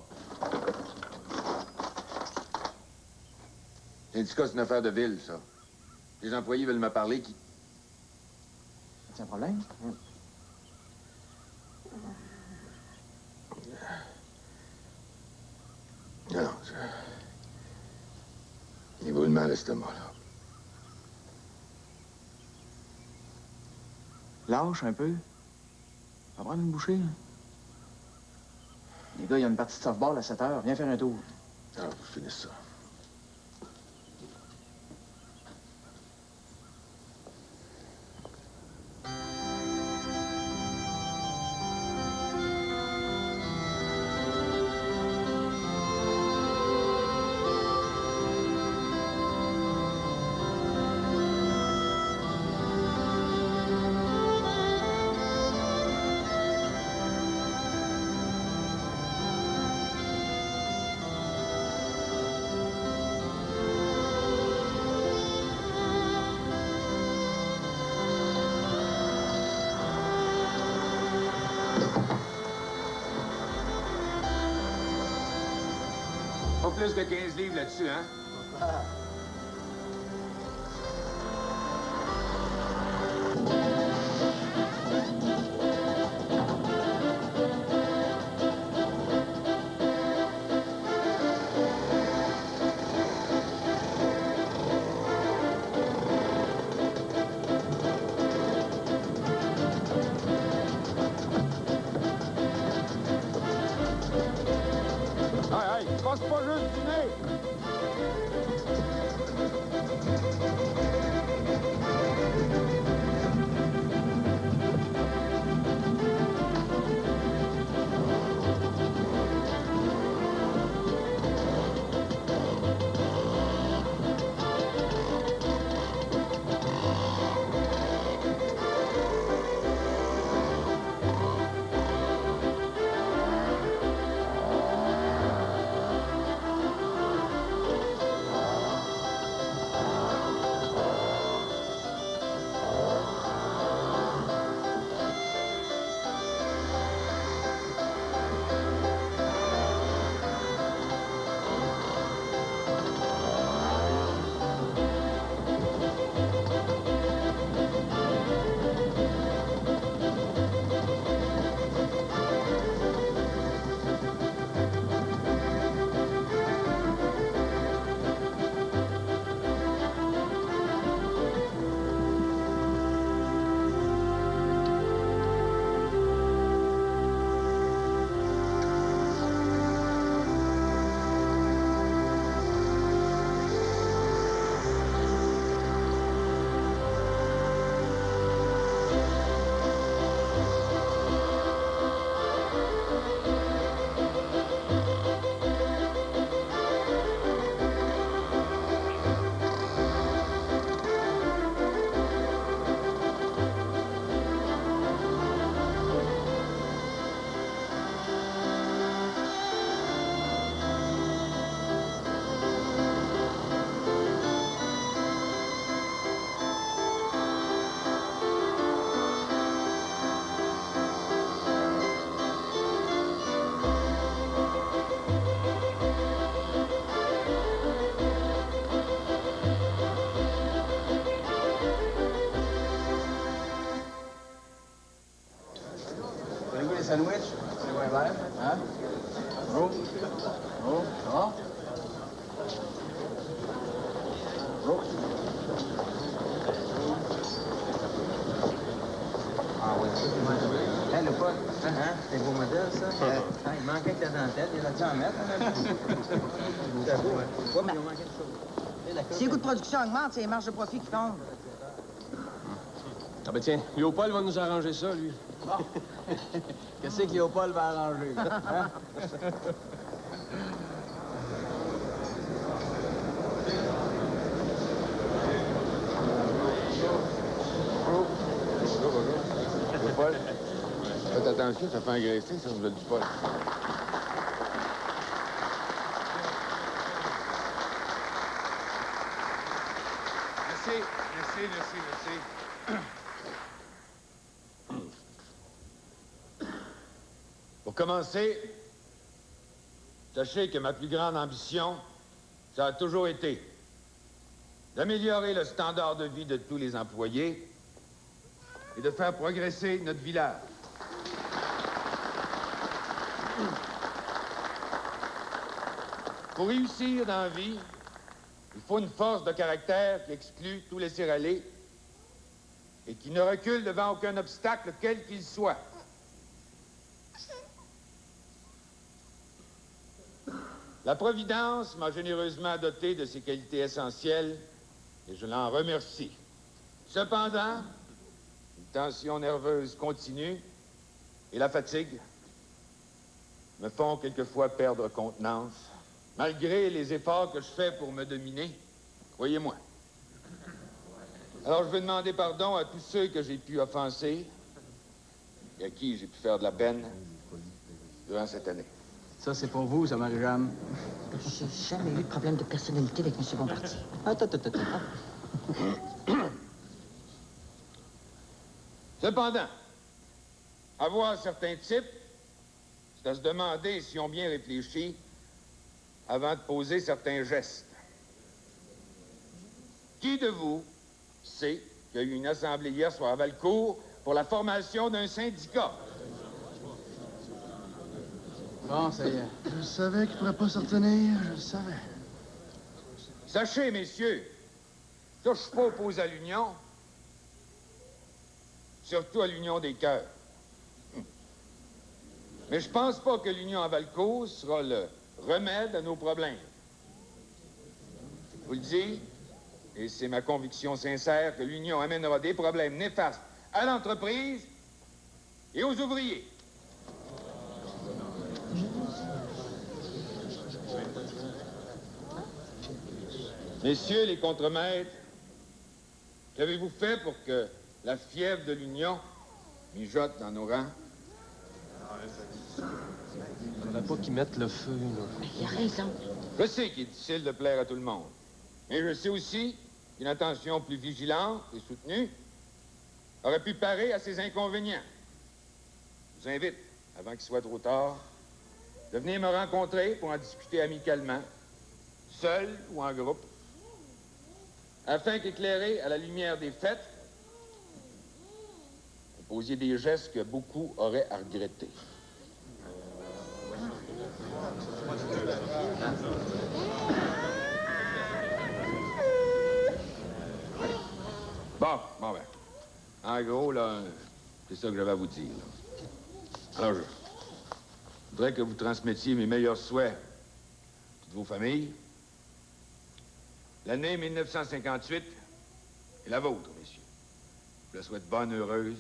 Syndicat, c'est une affaire de ville, ça. Les employés veulent me parler qui... C'est un problème? Non, ça... Il vaut le mal à l'estomac, là. Lâche un peu. Va prendre une bouchée. Les gars, il y a une partie de softball à 7 heures. Viens faire un tour. Ah, faut finir ça. Pas plus de 15 livres là-dessus, hein? Hey, hey, passe pas juste du nez! sandwich? C'est quoi l'air? Hein? Oh. Oh. Oh. Oh. Ah oui, ça, c'est bon. Hey, le pote, hein? C'est un beau modèle, ça? Il manquait que ta dentelle. Il a dû en mettre, hein? C'est beau, hein? Ouais, mais il manquait de choses. Si les coûts de production augmentent, c'est les marges de profit qui tombent. Ah ben tiens, Léopold va nous arranger ça, lui. Bon. Qu'est-ce que Léopold va arranger? Hein? Léopold, faites attention, ça fait engraisser, ça, vous le dis pas. Merci. Pour commencer, sachez que ma plus grande ambition, ça a toujours été d'améliorer le standard de vie de tous les employés et de faire progresser notre village. Pour réussir dans la vie, il faut une force de caractère qui exclut tout laisser-aller et qui ne recule devant aucun obstacle, quel qu'il soit. La Providence m'a généreusement doté de ces qualités essentielles et je l'en remercie. Cependant, une tension nerveuse continue et la fatigue me font quelquefois perdre contenance, malgré les efforts que je fais pour me dominer, croyez-moi. Alors je veux demander pardon à tous ceux que j'ai pu offenser et à qui j'ai pu faire de la peine durant cette année. Ça, c'est pour vous, ça, Marie-Jeanne. J'ai jamais eu de problème de personnalité avec M. Bombardier. Attends. Cependant, avoir certains types, c'est à se demander s'ils ont bien réfléchi avant de poser certains gestes. Qui de vous sait qu'il y a eu une assemblée hier soir à Valcourt pour la formation d'un syndicat? Bon, ça y est. Je savais qu'il ne pourrait pas se retenir, je le savais. Sachez, messieurs, que je ne suis pas opposé à l'union, surtout à l'union des cœurs. Mais je pense pas que l'union à Valcourt sera le remède à nos problèmes. Je vous le dis, et c'est ma conviction sincère que l'union amènera des problèmes néfastes à l'entreprise et aux ouvriers. Messieurs les contremaîtres, qu'avez-vous fait pour que la fièvre de l'union mijote dans nos rangs? Il faudrait pas qu'ils mettent le feu, là. Il a raison. Je sais qu'il est difficile de plaire à tout le monde. Mais je sais aussi qu'une attention plus vigilante et soutenue aurait pu parer à ces inconvénients. Je vous invite, avant qu'il soit trop tard, de venir me rencontrer pour en discuter amicalement, seul ou en groupe, afin qu'éclairé à la lumière des faits, vous posiez des gestes que beaucoup auraient à regretter. Bon, ben. En gros, là, c'est ça que j'avais à vous dire, là. Alors, je voudrais que vous transmettiez mes meilleurs souhaits à toutes vos familles. L'année 1958 est la vôtre, messieurs. Je la souhaite bonne, heureuse,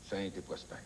sainte et prospère.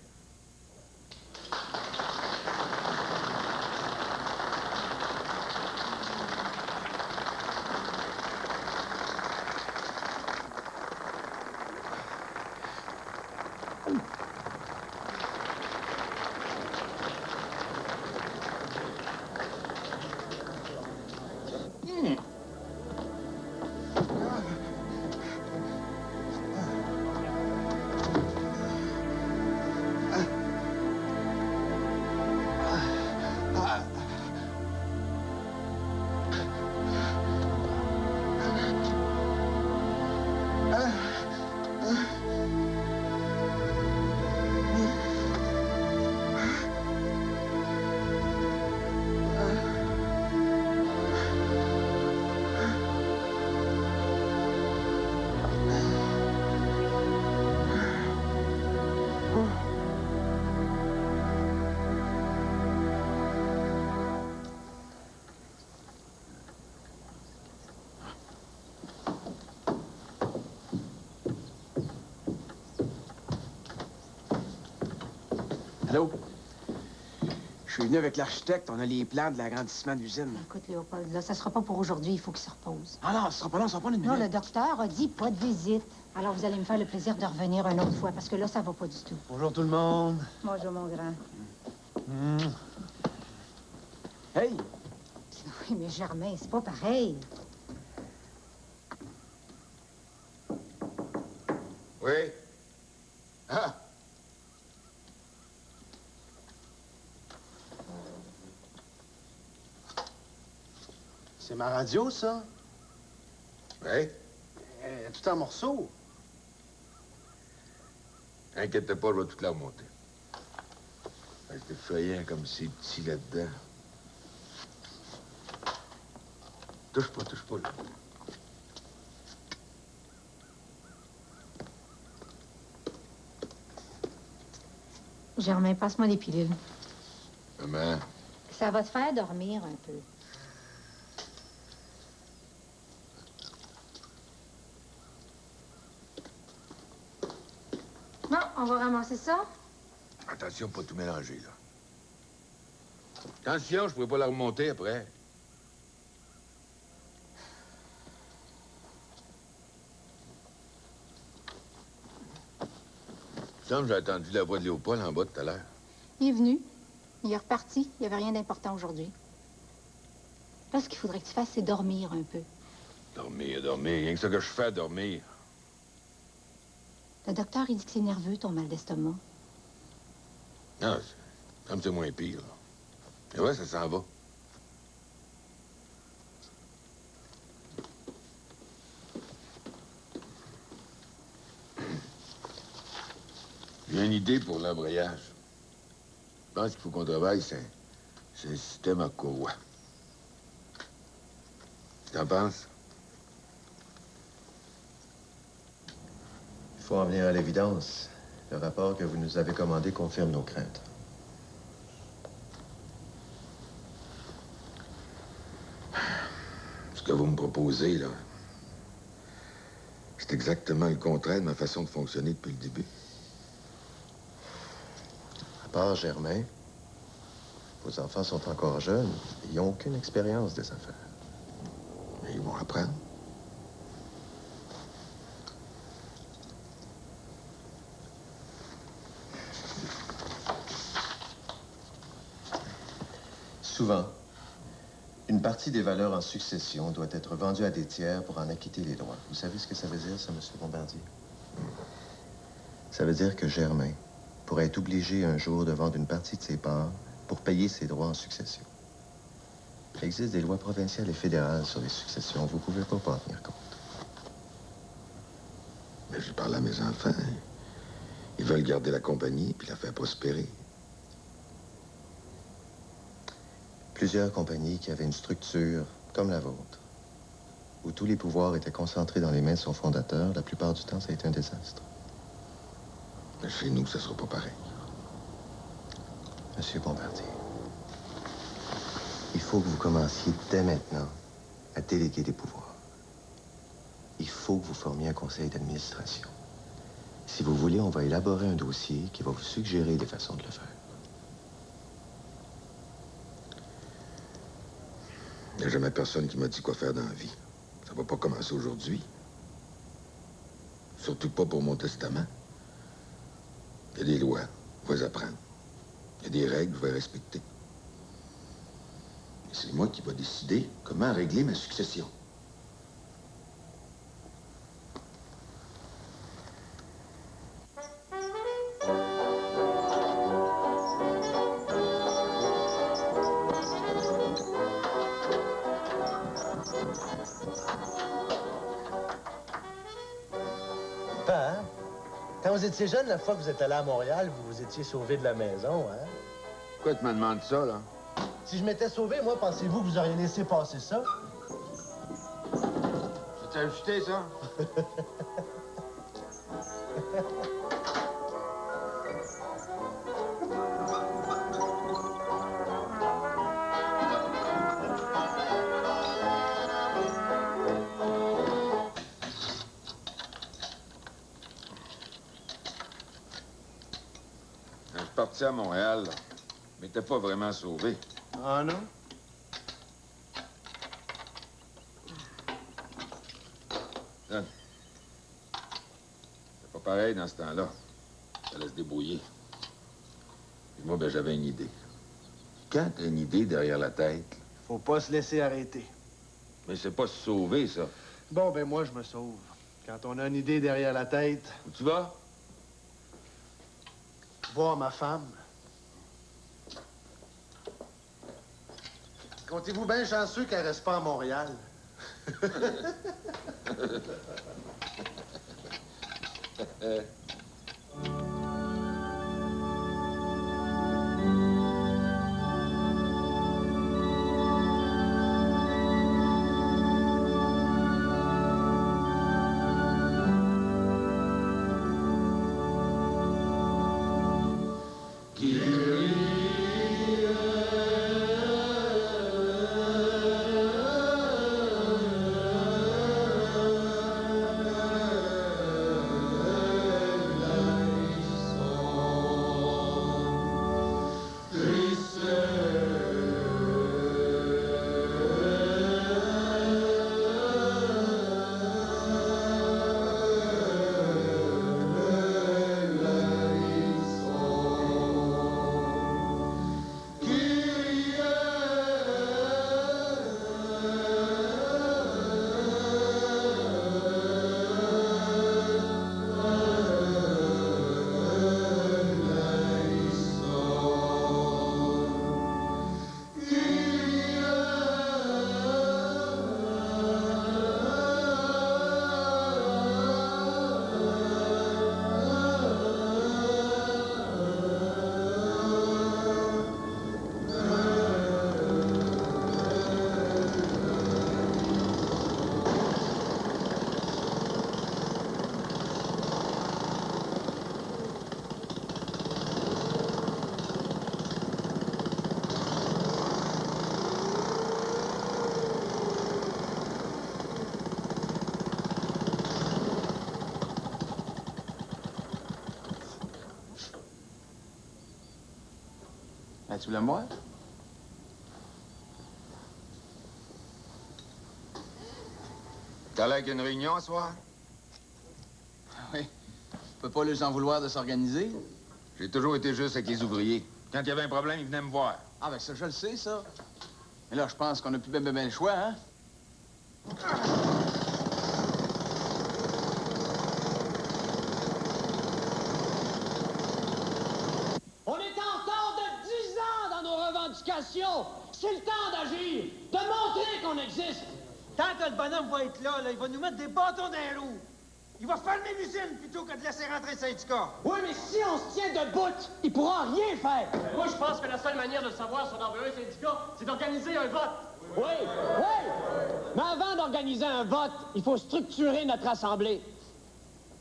Allô? Je suis venu avec l'architecte. On a les plans de l'agrandissement de l'usine. Écoute, Léopold, là, ça sera pas pour aujourd'hui. Il faut qu'il se repose. Ah non, ça sera pas long, ça sera pas une minute. Non, le docteur a dit pas de visite. Alors, vous allez me faire le plaisir de revenir une autre fois, parce que là, ça va pas du tout. Bonjour tout le monde. Bonjour, mon grand. Hey! Oui, mais Germain, c'est pas pareil. Oui? Ah! C'est ma radio, ça? Oui? Tout en morceaux. Inquiète pas, je vais tout la remonter. C'est effrayant comme c'est petit là-dedans. Touche pas, là. Germain, passe-moi les pilules. Maman. Ça va te faire dormir un peu. Bon, on va ramasser ça. Attention, pas tout mélanger, là. Attention, je pourrais pas la remonter après. Il me semble que j'ai entendu la voix de Léopold en bas tout à l'heure. Il est venu. Il est reparti. Il n'y avait rien d'important aujourd'hui. Là, ce qu'il faudrait que tu fasses, c'est dormir un peu. Dormir. Rien que ça que je fais, dormir. Le docteur, il dit que c'est nerveux, ton mal d'estomac. Non, comme c'est moins pire, là. Et ouais, ça s'en va. J'ai une idée pour l'embrayage. Je pense qu'il faut qu'on travaille, c'est un système à courroie. T'en penses? Il faut en venir à l'évidence. Le rapport que vous nous avez commandé confirme nos craintes. Ce que vous me proposez, là, c'est exactement le contraire de ma façon de fonctionner depuis le début. À part Germain, vos enfants sont encore jeunes. Ils n'ont aucune expérience des affaires. Mais ils vont apprendre. Souvent, une partie des valeurs en succession doit être vendue à des tiers pour en acquitter les droits. Vous savez ce que ça veut dire, ça, M. Bombardier? Ça veut dire que Germain pourrait être obligé un jour de vendre une partie de ses parts pour payer ses droits en succession. Il existe des lois provinciales et fédérales sur les successions. Vous ne pouvez pas en tenir compte. Mais je parle à mes enfants. Ils veulent garder la compagnie puis la faire prospérer. Plusieurs compagnies qui avaient une structure comme la vôtre, où tous les pouvoirs étaient concentrés dans les mains de son fondateur, la plupart du temps, ça a été un désastre. Mais chez nous, ça sera pas pareil. Monsieur Bombardier, il faut que vous commenciez dès maintenant à déléguer des pouvoirs. Il faut que vous formiez un conseil d'administration. Si vous voulez, on va élaborer un dossier qui va vous suggérer des façons de le faire. Il n'y a jamais personne qui m'a dit quoi faire dans la vie. Ça va pas commencer aujourd'hui. Surtout pas pour mon testament. Il y a des lois, je vais les apprendre. Il y a des règles, je vais respecter. Et c'est moi qui vais décider comment régler ma succession. Papa, quand vous étiez jeune, la fois que vous êtes allé à Montréal, vous vous étiez sauvé de la maison, hein? Pourquoi tu me demandes ça, là? Si je m'étais sauvé, moi, pensez-vous que vous auriez laissé passer ça? C'est ajusté, ça? suis parti à Montréal, mais t'es pas vraiment sauvé. Ah non? Donne. C'est pas pareil dans ce temps-là. Fallait se débrouiller. Puis moi, ben, j'avais une idée. Quand t'as une idée derrière la tête... Faut pas se laisser arrêter. Mais c'est pas se sauver, ça. Bon, ben moi, je me sauve. Quand on a une idée derrière la tête... Où tu vas? Voir ma femme. Comptez-vous bien chanceux qu'elle reste pas à Montréal? Ben, tu voulais me voir? T'as l'air qu'il y a une réunion ce soir? Oui. Tu peux pas les en vouloir de s'organiser? J'ai toujours été juste avec les ouvriers. Quand il y avait un problème, ils venaient me voir. Ah, ben ça, je le sais, ça. Mais là, je pense qu'on a plus ben le choix, hein? On est en retard de 10 ans dans nos revendications. C'est le temps d'agir, de montrer qu'on existe. Tant que le bonhomme va être là, il va nous mettre des bâtons dans les roues. Il va fermer l'usine plutôt que de laisser rentrer le syndicat. Oui, mais si on se tient debout, il pourra rien faire. Moi, je pense que la seule manière de savoir si on envoie un syndicat, c'est d'organiser un vote. Oui, oui. Mais avant d'organiser un vote, il faut structurer notre assemblée.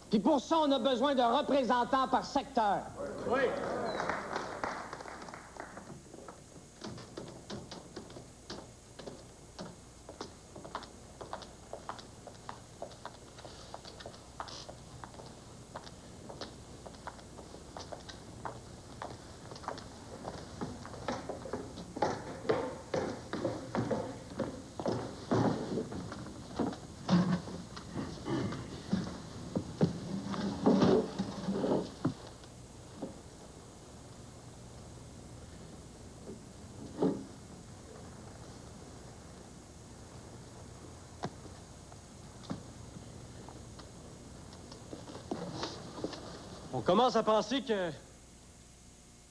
Puis pour ça, on a besoin de représentants par secteur. Oui. On commence à penser que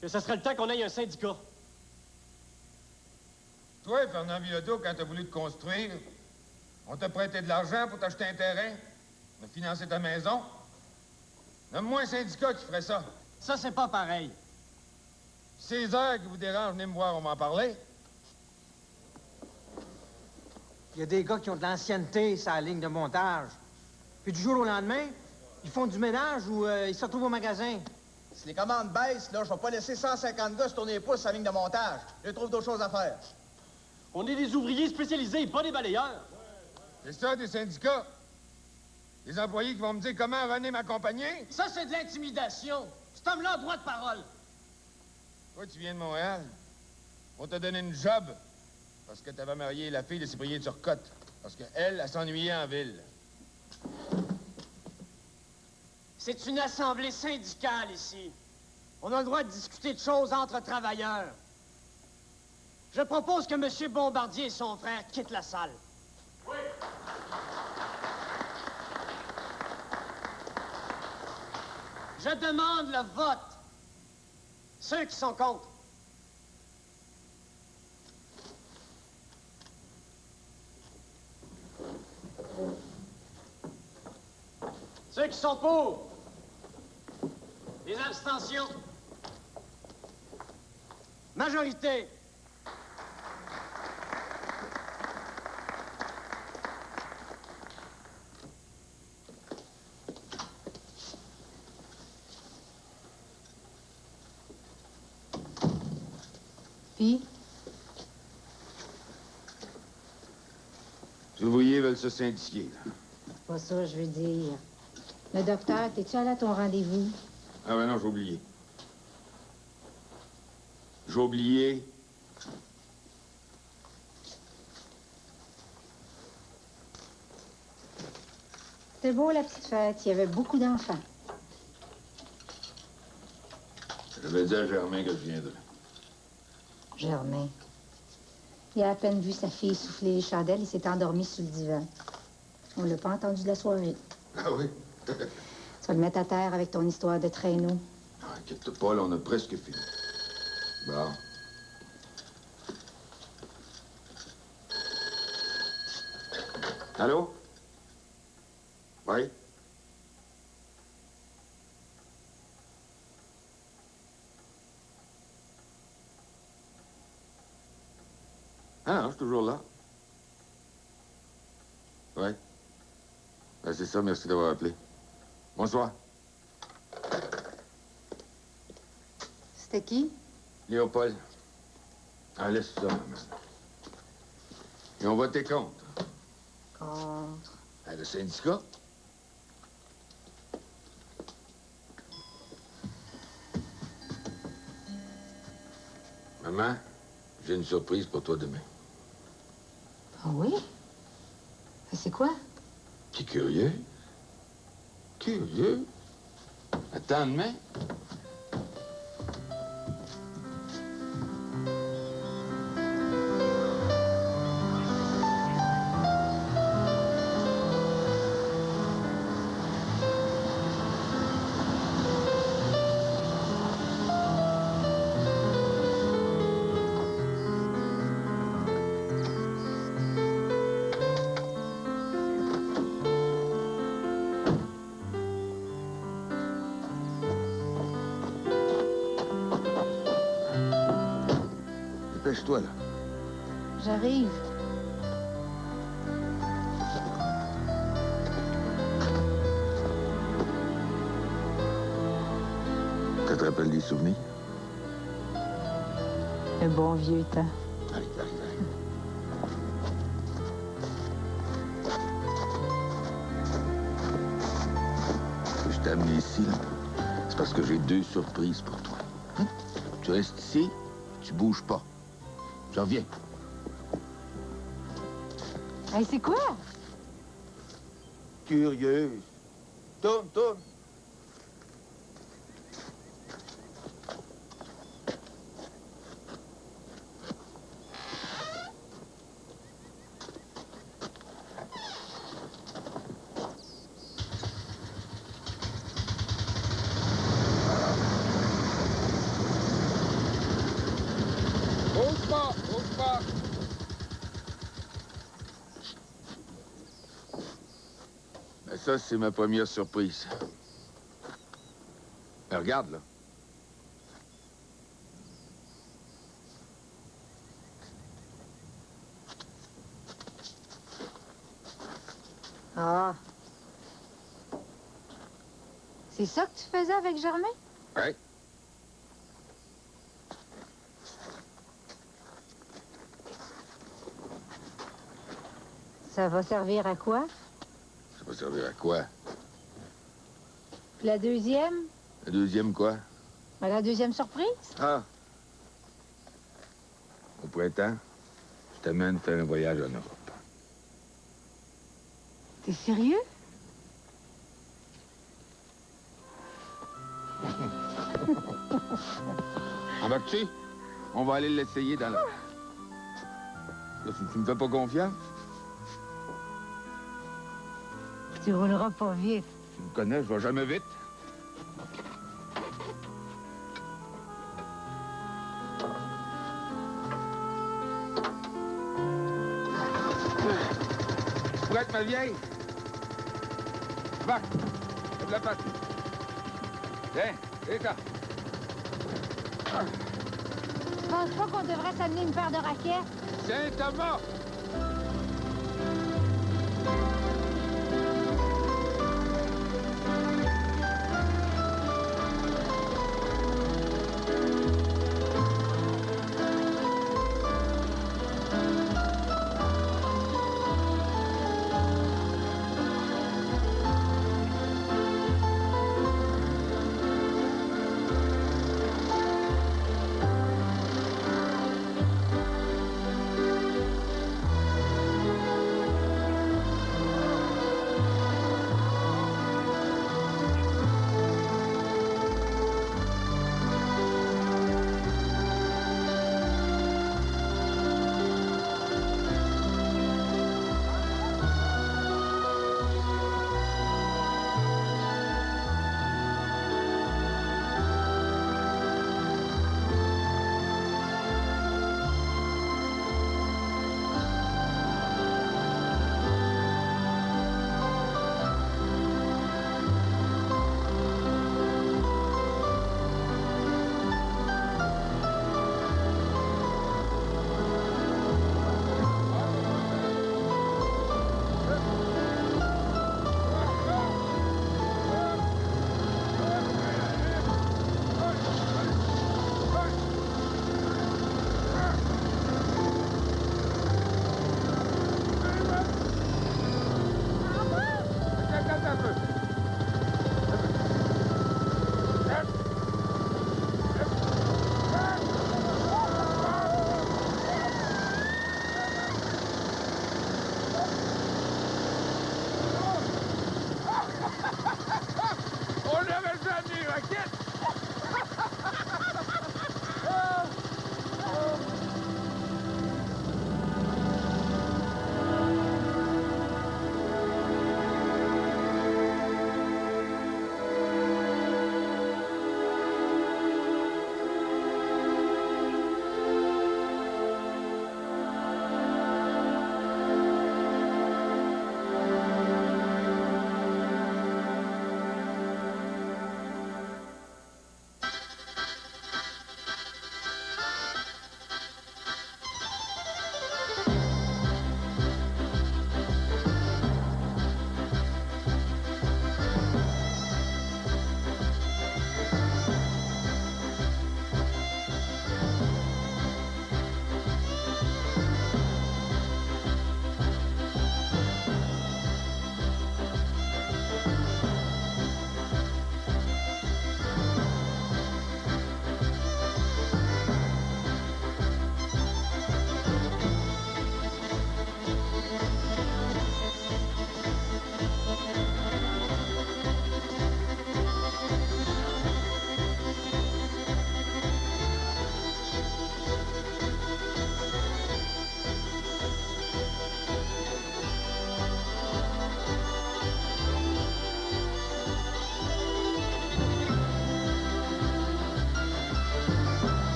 ce serait le temps qu'on ait un syndicat. Toi, Fernand Bilodeau, quand t'as voulu te construire, on t'a prêté de l'argent pour t'acheter un terrain, on a financé ta maison. Nomme-moi un syndicat qui ferait ça. Ça, c'est pas pareil. Ces heures qui vous dérangent, venez me voir, on va en parler. Il y a des gars qui ont de l'ancienneté sur la ligne de montage. Puis du jour au lendemain, ils font du ménage ou ils se retrouvent au magasin. Si les commandes baissent, là, je vais pas laisser 150 gars se tourner les pouces sur la ligne de montage. Je trouve d'autres choses à faire. On est des ouvriers spécialisés, pas des balayeurs. C'est ça, des syndicats? Des employés qui vont me dire comment René m'accompagner? Ça, c'est de l'intimidation. Cet homme-là a droit de parole. Toi, tu viens de Montréal. On t'a donné une job parce que t'avais marié la fille de Cyprien Turcotte. Parce qu'elle, elle s'ennuyait en ville. C'est une assemblée syndicale ici. On a le droit de discuter de choses entre travailleurs. Je propose que M. Bombardier et son frère quittent la salle. Oui. Je demande le vote. Ceux qui sont contre. Ceux qui sont pour. Les abstentions. Majorité. Puis? Les ouvriers veulent se syndiquer, là. Pas ça, je veux dire. Le docteur, t'es-tu allé à ton rendez-vous? Ah ben non, j'ai oublié. J'ai oublié. C'était beau, la petite fête. Il y avait beaucoup d'enfants. J'avais dit à Germain que je viendrais. Germain. Il a à peine vu sa fille souffler les chandelles, il s'est endormi sur le divan. On l'a pas entendu de la soirée. Ah oui? Tu vas le mettre à terre avec ton histoire de traîneau. Non, inquiète-toi pas, là, on a presque fini. Bon. Allô? Oui? Ah non, je suis toujours là. Oui. Ben, c'est ça, merci d'avoir appelé. Bonsoir. C'était qui? Léopold. Ah, laisse ça, maman. Ils ont voté contre. Contre. Ah, le syndicat? Maman, j'ai une surprise pour toi demain. Ah oui? C'est quoi? T'es curieux? Curieux? Attends demain. Dépêche-toi, là. J'arrive. Ça te rappelle des souvenirs? Le bon vieux temps. Allez, allez, allez. Je t'ai amené ici, là. C'est parce que j'ai 2 surprises pour toi. Hein? Tu restes ici, tu bouges pas. Je reviens. Hey, c'est quoi? Curieuse. Tourne, tourne. Bouge pas, bouge pas. Ben ça, c'est ma première surprise. Ben, regarde, là. Ah. C'est ça que tu faisais avec Germain? Ouais. Ça va servir à quoi? Ça va servir à quoi? Puis la deuxième? La deuxième quoi? Ben, la deuxième surprise? Ah, printemps, je t'amène faire un voyage en Europe. T'es sérieux? Embarques-tu? On va aller l'essayer dans la... Là, tu me fais pas confiance? Tu rouleras pas vite. Tu me connais, je vais jamais vite. Prête, ma vieille? Va, lève la patte. Tiens, c'est ça. Je pense pas qu'on devrait s'amener une paire de raquettes. Saint-Thomas!